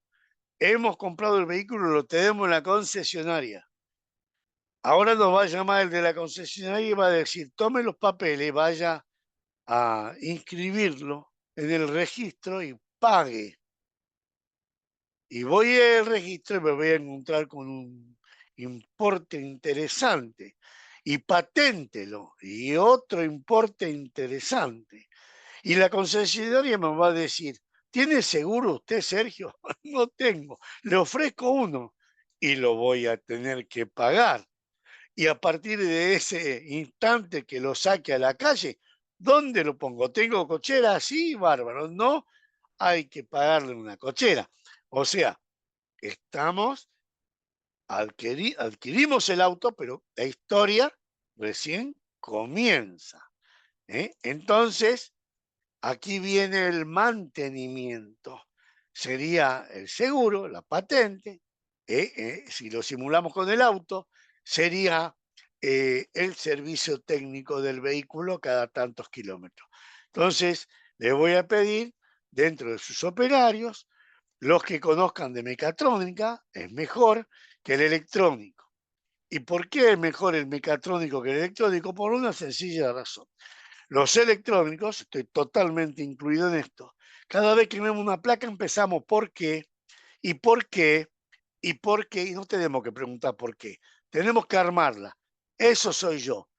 Hemos comprado el vehículo, lo tenemos en la concesionaria. Ahora nos va a llamar el de la concesionaria y va a decir, tome los papeles, vaya a inscribirlo en el registro y pague. Y voy al registro y me voy a encontrar con un importe interesante. Y paténtelo. Y otro importe interesante. Y la concesionaria me va a decir, ¿tiene seguro usted, Sergio? No tengo. Le ofrezco uno y lo voy a tener que pagar. Y a partir de ese instante que lo saque a la calle, ¿dónde lo pongo? ¿Tengo cochera? Sí, bárbaro. No, hay que pagarle una cochera. O sea, adquirimos el auto, pero la historia recién comienza. Entonces, aquí viene el mantenimiento. Sería el seguro, la patente. Si lo simulamos con el auto, sería el servicio técnico del vehículo cada tantos kilómetros. Entonces, le voy a pedir, dentro de sus operarios, los que conozcan de mecatrónica, es mejor que el electrónico. ¿Y por qué es mejor el mecatrónico que el electrónico? Por una sencilla razón. Los electrónicos, estoy totalmente incluido en esto, cada vez que vemos una placa empezamos por qué, y por qué, y por qué, y no tenemos que preguntar por qué, tenemos que armarla. Eso soy yo,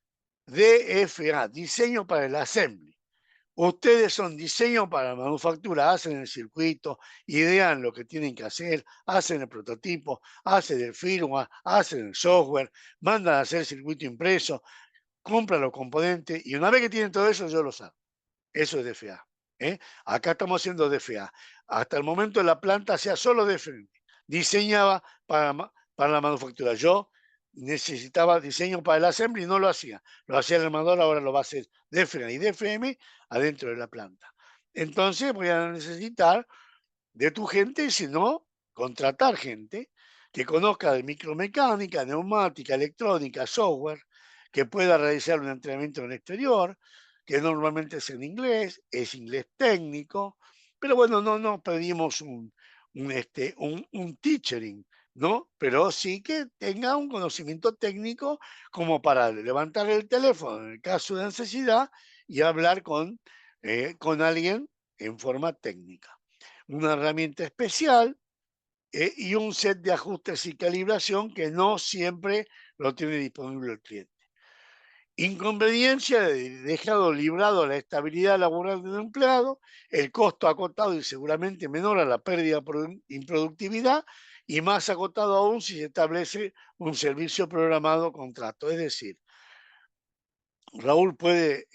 DFA, diseño para el assembly. Ustedes son diseño para la manufactura, hacen el circuito, idean lo que tienen que hacer, hacen el prototipo, hacen el firmware, hacen el software, mandan a hacer el circuito impreso, compran los componentes y una vez que tienen todo eso, yo los hago. Eso es DFA. Acá estamos haciendo DFA. Hasta el momento la planta hacía solo DFA. Diseñaba para la manufactura. Yo necesitaba diseño para el assembly y no lo hacía. Lo hacía el armador, ahora lo va a hacer DFA y DFM adentro de la planta. Entonces voy a necesitar de tu gente, si no, contratar gente que conozca de micromecánica, neumática, electrónica, software, que pueda realizar un entrenamiento en el exterior, que normalmente es inglés técnico, pero bueno, no pedimos un teachering, ¿no? Pero sí que tenga un conocimiento técnico como para levantar el teléfono en el caso de necesidad y hablar con alguien en forma técnica. Una herramienta especial y un set de ajustes y calibración que no siempre lo tiene disponible el cliente. Inconveniencia de dejado librado a la estabilidad laboral del empleado, el costo acotado y seguramente menor a la pérdida por improductividad, y más acotado aún si se establece un servicio programado contrato. Es decir, Raúl puede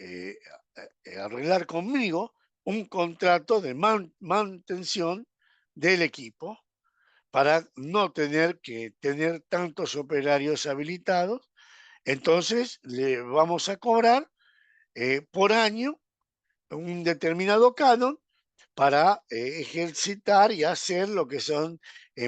arreglar conmigo un contrato de mantención del equipo para no tener que tener tantos operarios habilitados. Entonces le vamos a cobrar por año un determinado canon para ejercitar y hacer lo que son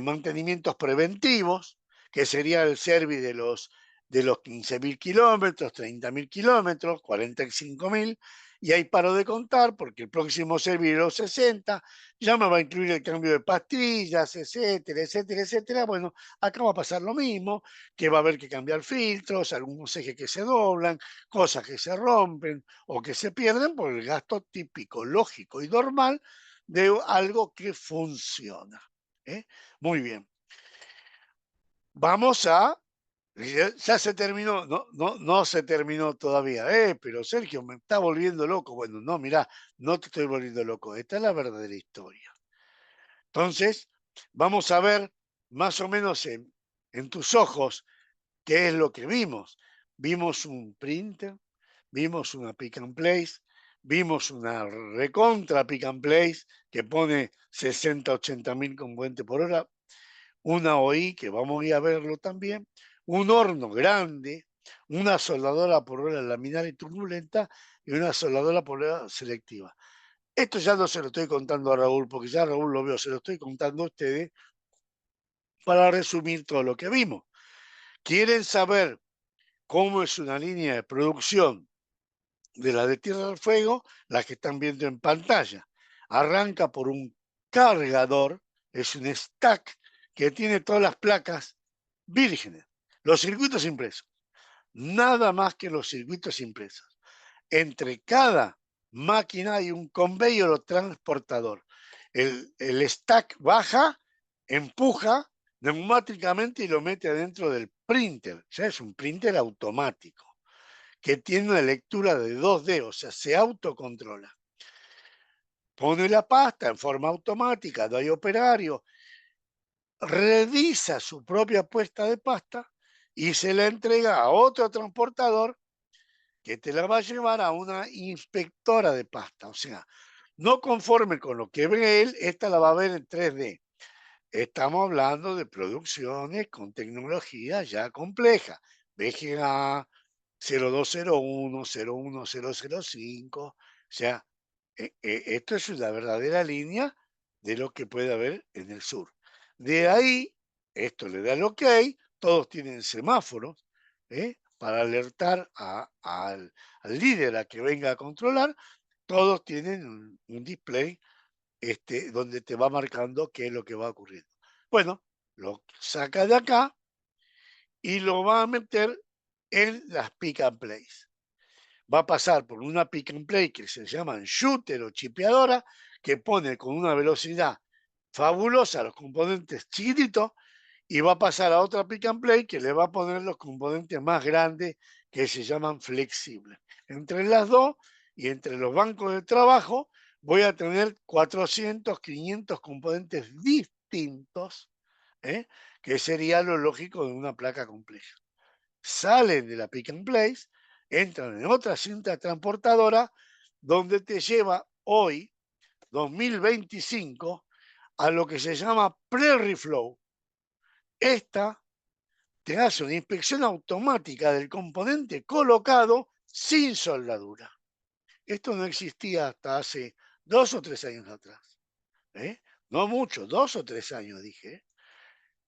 mantenimientos preventivos, que sería el service de los 15.000 kilómetros, 30.000 kilómetros, 45.000, y ahí paro de contar porque el próximo service de los 60 ya me va a incluir el cambio de pastillas, etcétera, etcétera, etcétera. Bueno, acá va a pasar lo mismo, que va a haber que cambiar filtros, algunos ejes que se doblan, cosas que se rompen o que se pierden por el gasto típico, lógico y normal de algo que funciona. ¿Eh? Muy bien. Vamos a... Ya se terminó, no se terminó todavía, pero Sergio me está volviendo loco. Bueno, no, mirá, no te estoy volviendo loco, esta es la verdadera historia. Entonces, vamos a ver más o menos en tus ojos qué es lo que vimos. Vimos un printer, vimos una pick and place, vimos una recontra pick and place que pone 60, 80.000 componentes por hora, una OI que vamos a ir a verlo también, un horno grande, una soldadora por hora laminar y turbulenta y una soldadora por hora selectiva. Esto ya no se lo estoy contando a Raúl, porque ya Raúl lo veo, se lo estoy contando a ustedes para resumir todo lo que vimos. ¿Quieren saber cómo es una línea de producción de la de Tierra del Fuego? La que están viendo en pantalla. Arranca por un cargador, es un stack que tiene todas las placas vírgenes, los circuitos impresos, nada más que los circuitos impresos. Entre cada máquina hay un conveyor o transportador. El stack baja, empuja neumáticamente y lo mete adentro del printer. Ya es un printer automático que tiene una lectura de 2D, o sea, se autocontrola. Pone la pasta en forma automática, no hay operario, revisa su propia puesta de pasta y se la entrega a otro transportador que te la va a llevar a una inspectora de pasta. O sea, no conforme con lo que ve él, esta la va a ver en 3D. Estamos hablando de producciones con tecnología ya compleja. VGA, 0201, 01005. O sea, esto es una verdadera línea de lo que puede haber en el sur. De ahí, esto le da el ok, todos tienen semáforos para alertar al líder a que venga a controlar, todos tienen un display donde te va marcando qué es lo que va ocurriendo. Bueno, lo saca de acá y lo va a meter en las pick and plays. Va a pasar por una pick and play que se llaman shooter o chipeadora, que pone con una velocidad fabulosa los componentes chiquititos, y va a pasar a otra pick and play que le va a poner los componentes más grandes que se llaman flexibles. Entre las dos y entre los bancos de trabajo voy a tener 400, 500 componentes distintos, que sería lo lógico de una placa compleja. Salen de la pick and place, entran en otra cinta transportadora donde te lleva hoy, 2025, a lo que se llama pre-reflow. Esta te hace una inspección automática del componente colocado sin soldadura. Esto no existía hasta hace 2 o 3 años atrás. No mucho, 2 o 3 años dije.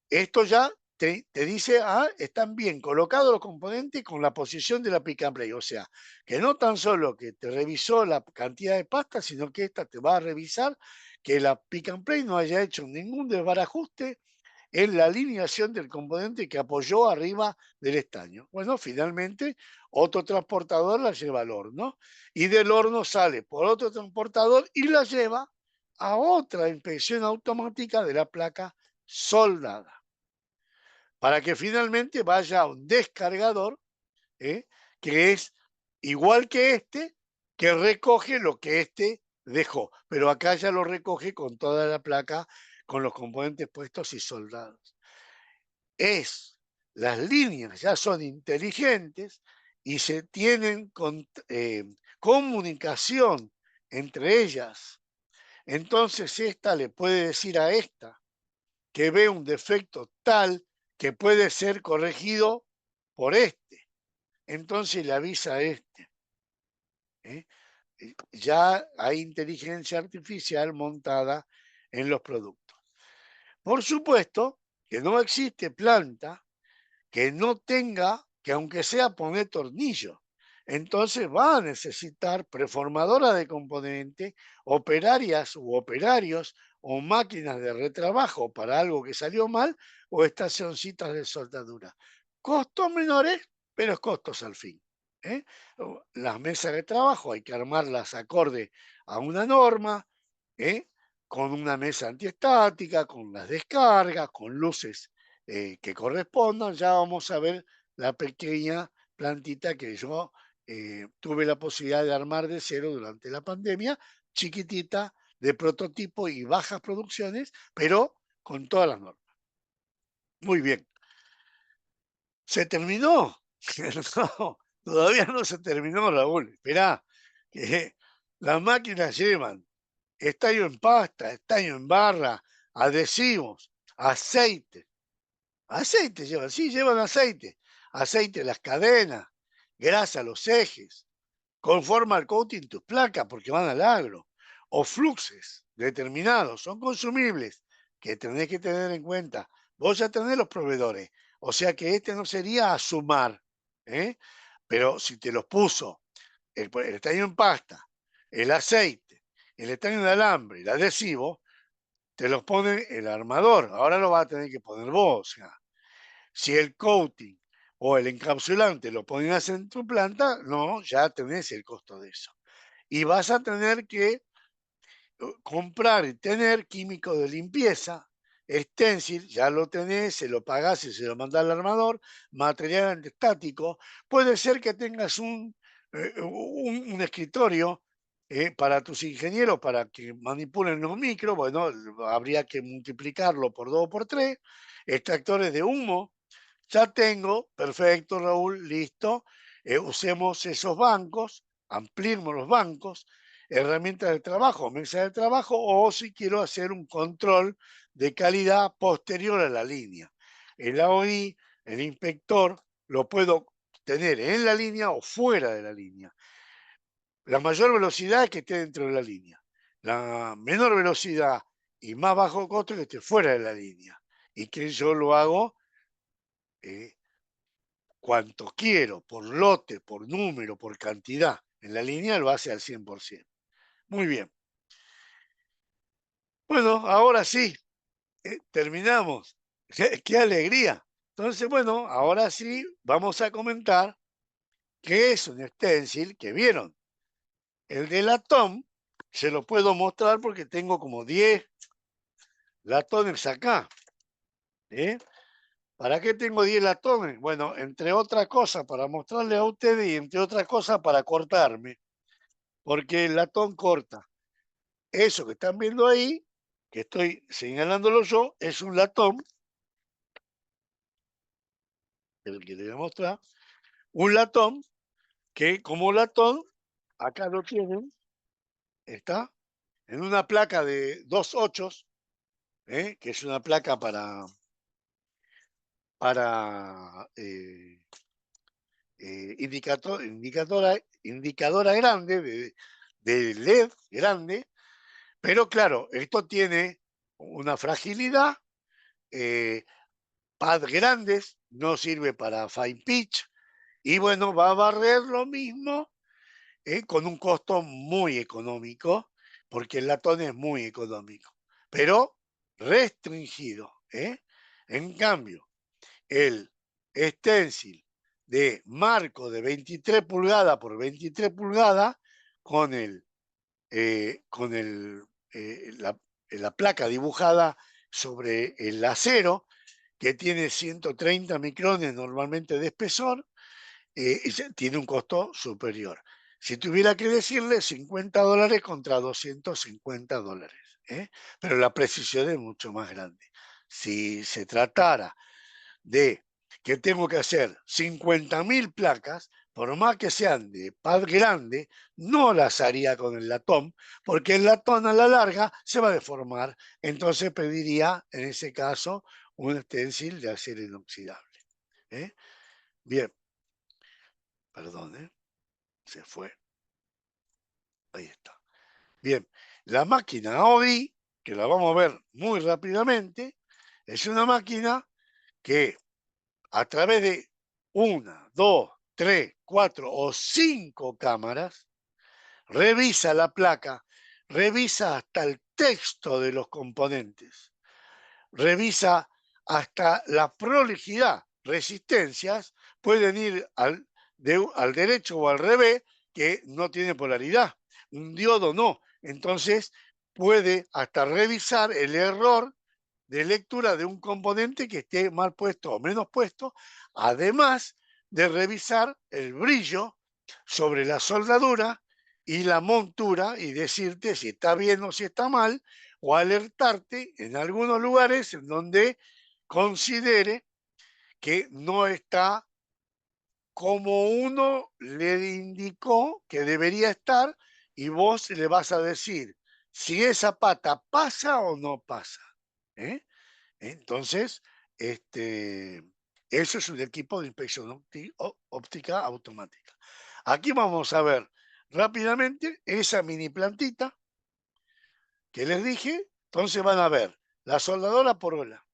Esto ya te dice, están bien colocados los componentes con la posición de la pick and play. O sea, que no tan solo que te revisó la cantidad de pasta, sino que esta te va a revisar que la pick and play no haya hecho ningún desbarajuste en la alineación del componente que apoyó arriba del estaño. Bueno, finalmente otro transportador la lleva al horno y del horno sale por otro transportador y la lleva a otra inspección automática de la placa soldada, para que finalmente vaya a un descargador que es igual que este, que recoge lo que este dejó. Pero acá ya lo recoge con toda la placa, con los componentes puestos y soldados. Las líneas ya son inteligentes y se tienen comunicación entre ellas. Entonces esta le puede decir a esta que ve un defecto tal que puede ser corregido por este. Entonces le avisa a este. Ya hay inteligencia artificial montada en los productos. Por supuesto que no existe planta que no tenga, que aunque sea poner tornillo, entonces va a necesitar preformadora de componente, operarias u operarios o máquinas de retrabajo para algo que salió mal o estacioncitas de soldadura. Costos menores, pero costos al fin. Las mesas de trabajo hay que armarlas acorde a una norma, con una mesa antiestática, con las descargas, con luces que correspondan. Ya vamos a ver la pequeña plantita que yo tuve la posibilidad de armar de cero durante la pandemia, chiquitita, de prototipo y bajas producciones, pero con todas las normas. Muy bien. ¿Se terminó? No, todavía no se terminó, Raúl. Esperá, que las máquinas llevan estaño en pasta, estaño en barra, adhesivos, aceite. Aceite llevan, sí, llevan aceite. Aceite las cadenas, grasa los ejes, conforma el coating tus placas porque van al agro. O fluxes determinados, son consumibles que tenés que tener en cuenta. Vos ya tenés los proveedores, o sea que este no sería a sumar, pero si te los puso el estaño en pasta, el aceite, el estaño de alambre, el adhesivo, te los pone el armador. Ahora lo vas a tener que poner vos. O sea, si el coating o el encapsulante lo ponías en tu planta, no, ya tenés el costo de eso. Y vas a tener que comprar y tener químico de limpieza, stencil, ya lo tenés, se lo pagás y se lo mandás al armador, material antiestático. Puede ser que tengas un escritorio para tus ingenieros para que manipulen los micros. Bueno, habría que multiplicarlo por 2 o por 3. Extractores de humo, ya tengo, perfecto, Raúl, listo. Usemos esos bancos, ampliemos los bancos, herramientas de trabajo, mesa de trabajo, o si quiero hacer un control de calidad posterior a la línea. El AOI, el inspector, lo puedo tener en la línea o fuera de la línea. La mayor velocidad es que esté dentro de la línea. La menor velocidad y más bajo costo es que esté fuera de la línea. Y que yo lo hago cuanto quiero, por lote, por número, por cantidad. En la línea lo hace al 100%. Muy bien. Bueno, ahora sí, terminamos. ¡Qué alegría! Entonces, bueno, ahora sí vamos a comentar qué es un stencil que vieron. El de latón se lo puedo mostrar porque tengo como 10 latones acá. ¿Para qué tengo 10 latones? Bueno, entre otras cosas, para mostrarle a ustedes y entre otras cosas para cortarme, porque el latón corta. Eso que están viendo ahí, que estoy señalándolo yo, es un latón, el que les voy a mostrar, un latón que como latón, acá lo tienen, está, en una placa de 2 ochos, que es una placa para indicadora grande, de LED grande, pero claro, esto tiene una fragilidad, pad grandes, no sirve para fine pitch, y bueno, va a barrer lo mismo con un costo muy económico, porque el latón es muy económico, pero restringido. En cambio, el stencil de marco de 23 pulgadas por 23 pulgadas con la placa dibujada sobre el acero, que tiene 130 micrones normalmente de espesor, tiene un costo superior. Si tuviera que decirle $50 contra $250, pero la precisión es mucho más grande. Si se tratara de que tengo que hacer 50.000 placas, por más que sean de pad grande, no las haría con el latón, porque el latón a la larga se va a deformar. Entonces pediría, en ese caso, un stencil de acero inoxidable. Bien, perdón, se fue. Ahí está. Bien, la máquina AOI, que la vamos a ver muy rápidamente, es una máquina que a través de 1, 2, 3, 4 o 5 cámaras, revisa la placa, revisa hasta el texto de los componentes, revisa hasta la prolijidad. Resistencias pueden ir al derecho o al revés, que no tiene polaridad. Un diodo no. Entonces puede hasta revisar el error de lectura de un componente que esté mal puesto o menos puesto, además de revisar el brillo sobre la soldadura y la montura y decirte si está bien o si está mal, o alertarte en algunos lugares en donde considere que no está como uno le indicó que debería estar, y vos le vas a decir si esa pata pasa o no pasa. Entonces, eso es un equipo de inspección óptica automática. Aquí vamos a ver rápidamente esa mini plantita que les dije. Entonces van a ver la soldadora por ola,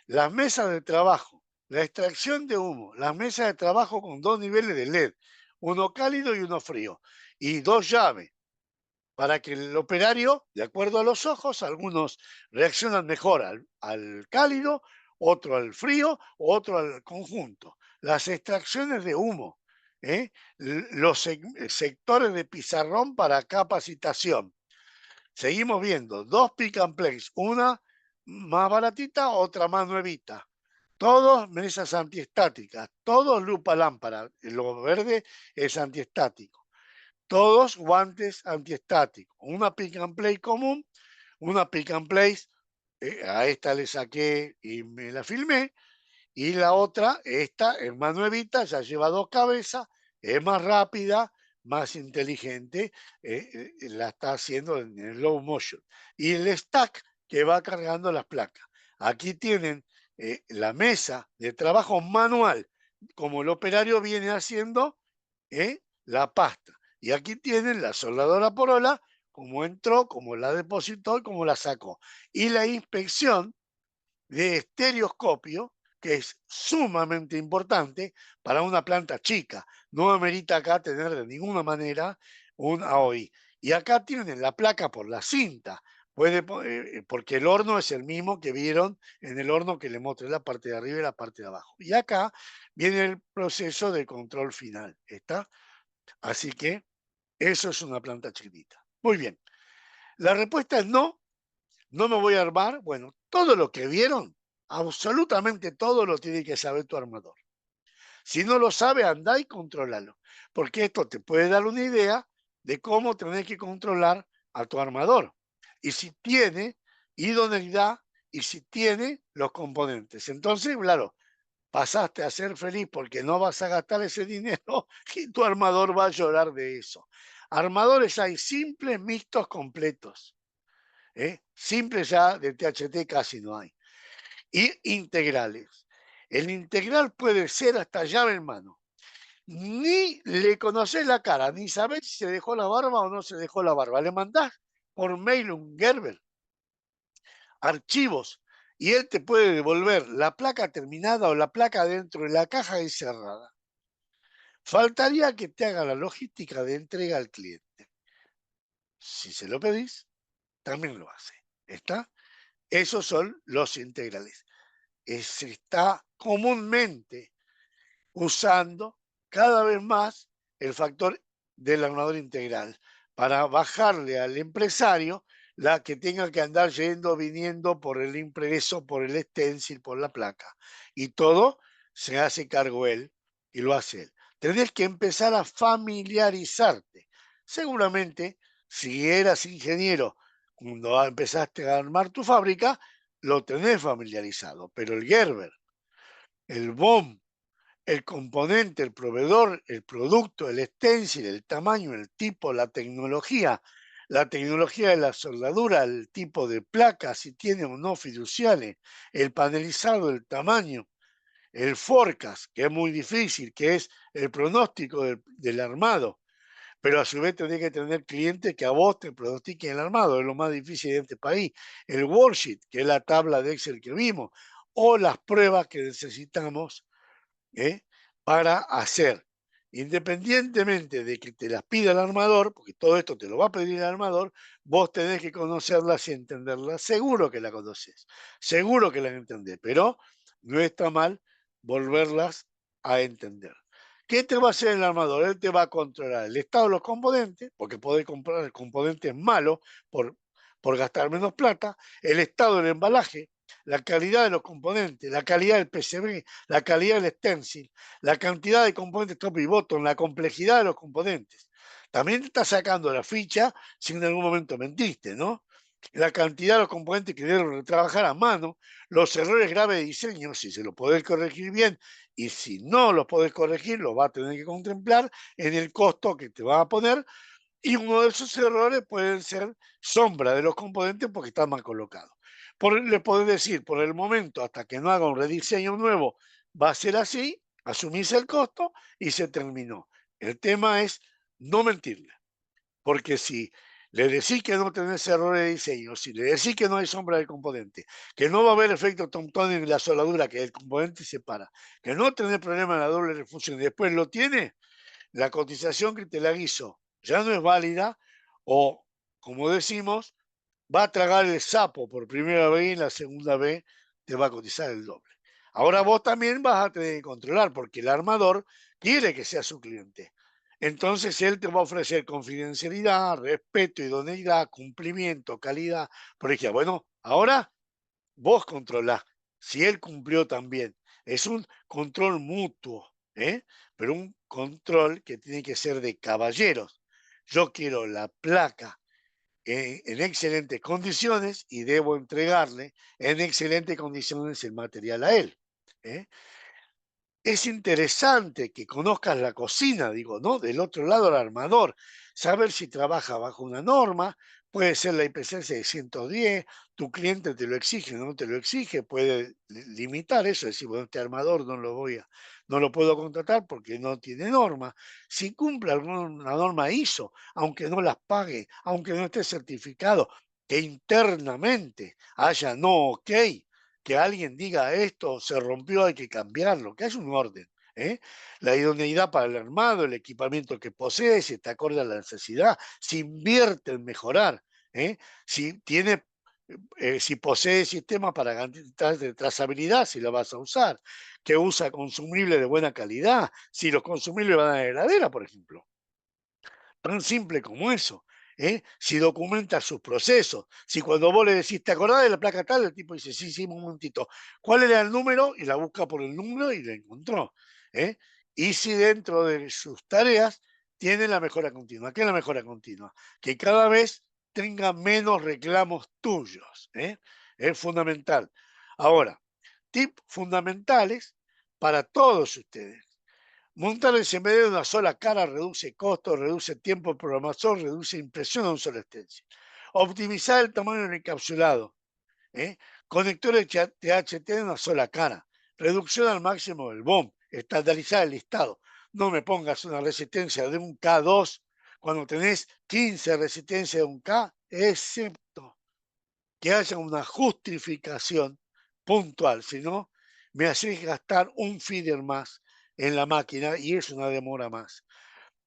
las mesas de trabajo, la extracción de humo, las mesas de trabajo con 2 niveles de LED, uno cálido y uno frío, y 2 llaves, para que el operario, de acuerdo a los ojos, algunos reaccionan mejor al cálido, otro al frío, otro al conjunto. Las extracciones de humo, los sectores de pizarrón para capacitación. Seguimos viendo 2 pick and place, una más baratita, otra más nuevita. Todos mesas antiestáticas, todos lupa lámpara. Lo verde es antiestático. Todos guantes antiestáticos. Una pick and play común, una pick and place, a esta le saqué y me la filmé, y la otra, esta es más nuevita, ya lleva 2 cabezas, es más rápida, más inteligente, la está haciendo en el low motion. Y el stack que va cargando las placas. Aquí tienen la mesa de trabajo manual, como el operario viene haciendo la pasta. Y aquí tienen la soldadora por ola, como entró, como la depositó y como la sacó. Y la inspección de estereoscopio, que es sumamente importante para una planta chica. No amerita acá tener de ninguna manera un AOI. Y acá tienen la placa por la cinta, porque el horno es el mismo que vieron en el horno que le mostré, la parte de arriba y la parte de abajo. Y acá viene el proceso de control final. ¿Está? Así que eso es una planta chiquita. Muy bien. La respuesta es no. No me voy a armar. Bueno, todo lo que vieron, absolutamente todo lo tiene que saber tu armador. Si no lo sabe, anda y contrólalo, porque esto te puede dar una idea de cómo tenés que controlar a tu armador. Y si tiene idoneidad y si tiene los componentes. Entonces, claro, pasaste a ser feliz porque no vas a gastar ese dinero y tu armador va a llorar de eso. Armadores hay simples, mixtos, completos. Simples ya de THT casi no hay. Y integrales. El integral puede ser hasta llave en mano. Ni le conocés la cara, ni sabés si se dejó la barba o no se dejó la barba. Le mandás por mail un Gerber, archivos, y él te puede devolver la placa terminada o la placa dentro de la caja encerrada. Faltaría que te haga la logística de entrega al cliente. Si se lo pedís, también lo hace. ¿Está? Esos son los integrales. Se está comúnmente usando cada vez más el factor del armador integral para bajarle al empresario la que tenga que andar yendo, viniendo por el impreso, por el stencil, por la placa. Y todo se hace cargo él y lo hace él. Tenés que empezar a familiarizarte. Seguramente, si eras ingeniero cuando empezaste a armar tu fábrica, lo tenés familiarizado, pero el Gerber, el BOM, el componente, el proveedor, el producto, el stencil, el tamaño, el tipo, la tecnología de la soldadura, el tipo de placa, si tiene o no fiduciales, el panelizado, el tamaño, el forecast, que es muy difícil, que es el pronóstico del armado, pero a su vez tenés que tener clientes que a vos te pronostiquen el armado, es lo más difícil de este país. El worksheet, que es la tabla de Excel que vimos, o las pruebas que necesitamos para hacer. Independientemente de que te las pida el armador, porque todo esto te lo va a pedir el armador, vos tenés que conocerlas y entenderlas. Seguro que la conoces, seguro que las entendés, pero no está mal volverlas a entender. ¿Qué te va a hacer el armador? Él te va a controlar el estado de los componentes, porque podés comprar componentes malos por gastar menos plata, el estado del embalaje, la calidad de los componentes, la calidad del PCB, la calidad del stencil, la cantidad de componentes top y bottom, la complejidad de los componentes. También te está sacando la ficha si en algún momento mentiste, ¿no? La cantidad de los componentes que deben trabajar a mano, los errores graves de diseño, si se los podés corregir bien, y si no los podés corregir, los vas a tener que contemplar en el costo que te va a poner, y uno de esos errores pueden ser sombra de los componentes porque están mal colocados. Le podés decir, por el momento, hasta que no haga un rediseño nuevo, va a ser así, asumís el costo y se terminó. El tema es no mentirle, porque si le decís que no tenés errores de diseño, si le decís que no hay sombra del componente, que no va a haber efecto Thompson en la soldadura, que el componente se para, que no tenés problema en la doble refusión y después lo tiene, la cotización que te la hizo ya no es válida o, como decimos, va a tragar el sapo por primera vez y la segunda vez te va a cotizar el doble. Ahora vos también vas a tener que controlar porque el armador quiere que sea su cliente. Entonces él te va a ofrecer confidencialidad, respeto, idoneidad, cumplimiento, calidad. Por ejemplo, bueno, ahora vos controlás si él cumplió también. Es un control mutuo, pero un control que tiene que ser de caballeros. Yo quiero la placa en excelentes condiciones y debo entregarle en excelentes condiciones el material a él. Es interesante que conozcas la cocina, digo, ¿no? Del otro lado el armador, saber si trabaja bajo una norma, puede ser la IPC 610, tu cliente te lo exige, no te lo exige, puede limitar eso, decir, bueno, este armador no lo puedo contratar porque no tiene norma. Si cumple alguna norma ISO, aunque no las pague, aunque no esté certificado, que internamente haya no ok, que alguien diga esto se rompió, hay que cambiarlo, que haya un orden. La idoneidad para el armado, el equipamiento que posee, si está acorde a la necesidad, si invierte en mejorar, si tiene, si posee sistemas para garantías de trazabilidad, si lo vas a usar, que usa consumibles de buena calidad, si los consumibles van a la heladera, por ejemplo. Tan simple como eso. Si documenta sus procesos, si cuando vos le decís, ¿te acordás de la placa tal? El tipo dice, sí, sí, un momentito. ¿Cuál era el número? Y la busca por el número y la encontró. Y si dentro de sus tareas tiene la mejora continua. ¿Qué es la mejora continua? Que cada vez tenga menos reclamos tuyos. Es fundamental. Ahora, tips fundamentales para todos ustedes. Montar el CMD de una sola cara reduce costos, reduce tiempo de programación, reduce impresión a un solo stencil. Optimizar el tamaño del encapsulado. Conectores THT de una sola cara. Reducción al máximo del BOM. Estandarizar el listado. No me pongas una resistencia de un K2 cuando tenés 15 resistencias de un K, excepto que haya una justificación puntual. Si no, me haces gastar un feeder más en la máquina y es una demora más.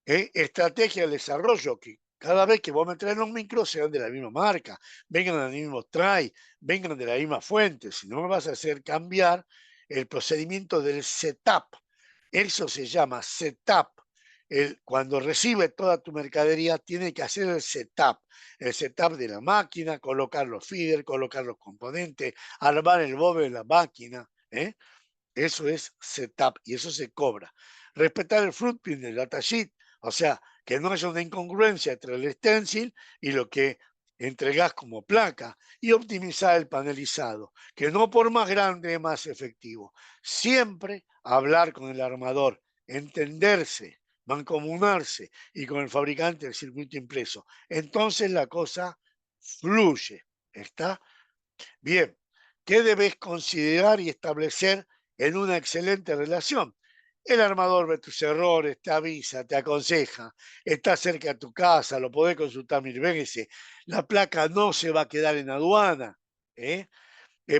Estrategia de desarrollo, que cada vez que vos me traes los micros sean de la misma marca, vengan del mismo try, vengan de la misma fuente, si no me vas a hacer cambiar el procedimiento del setup. Eso se llama setup. Cuando recibe toda tu mercadería, tiene que hacer el setup de la máquina, colocar los feeders, colocar los componentes, armar el bobe de la máquina. Eso es setup y eso se cobra. respetar el footprint del datasheet, o sea, que no haya una incongruencia entre el stencil y lo que entregás como placa, y optimizar el panelizado, que no por más grande es más efectivo. Siempre hablar con el armador, entenderse, mancomunarse y con el fabricante del circuito impreso. Entonces la cosa fluye. ¿Está? Bien. ¿Qué debes considerar y establecer en una excelente relación? El armador ve tus errores, te avisa, te aconseja, está cerca de tu casa, lo podés consultar 1000 veces. La placa no se va a quedar en aduana. ¿eh?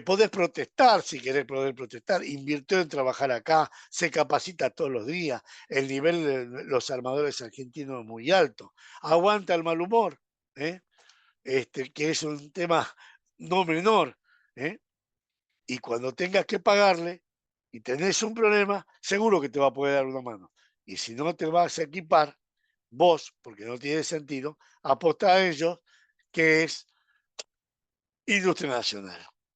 Podés protestar si querés poder protestar. Invirtió en trabajar acá, se capacita todos los días. El nivel de los armadores argentinos es muy alto. Aguanta el mal humor, que es un tema no menor. Y cuando tengas que pagarle y tenés un problema, seguro que te va a poder dar una mano. Y si no te vas a equipar, vos, porque no tiene sentido, apostá a ellos, que es Industria Nacional.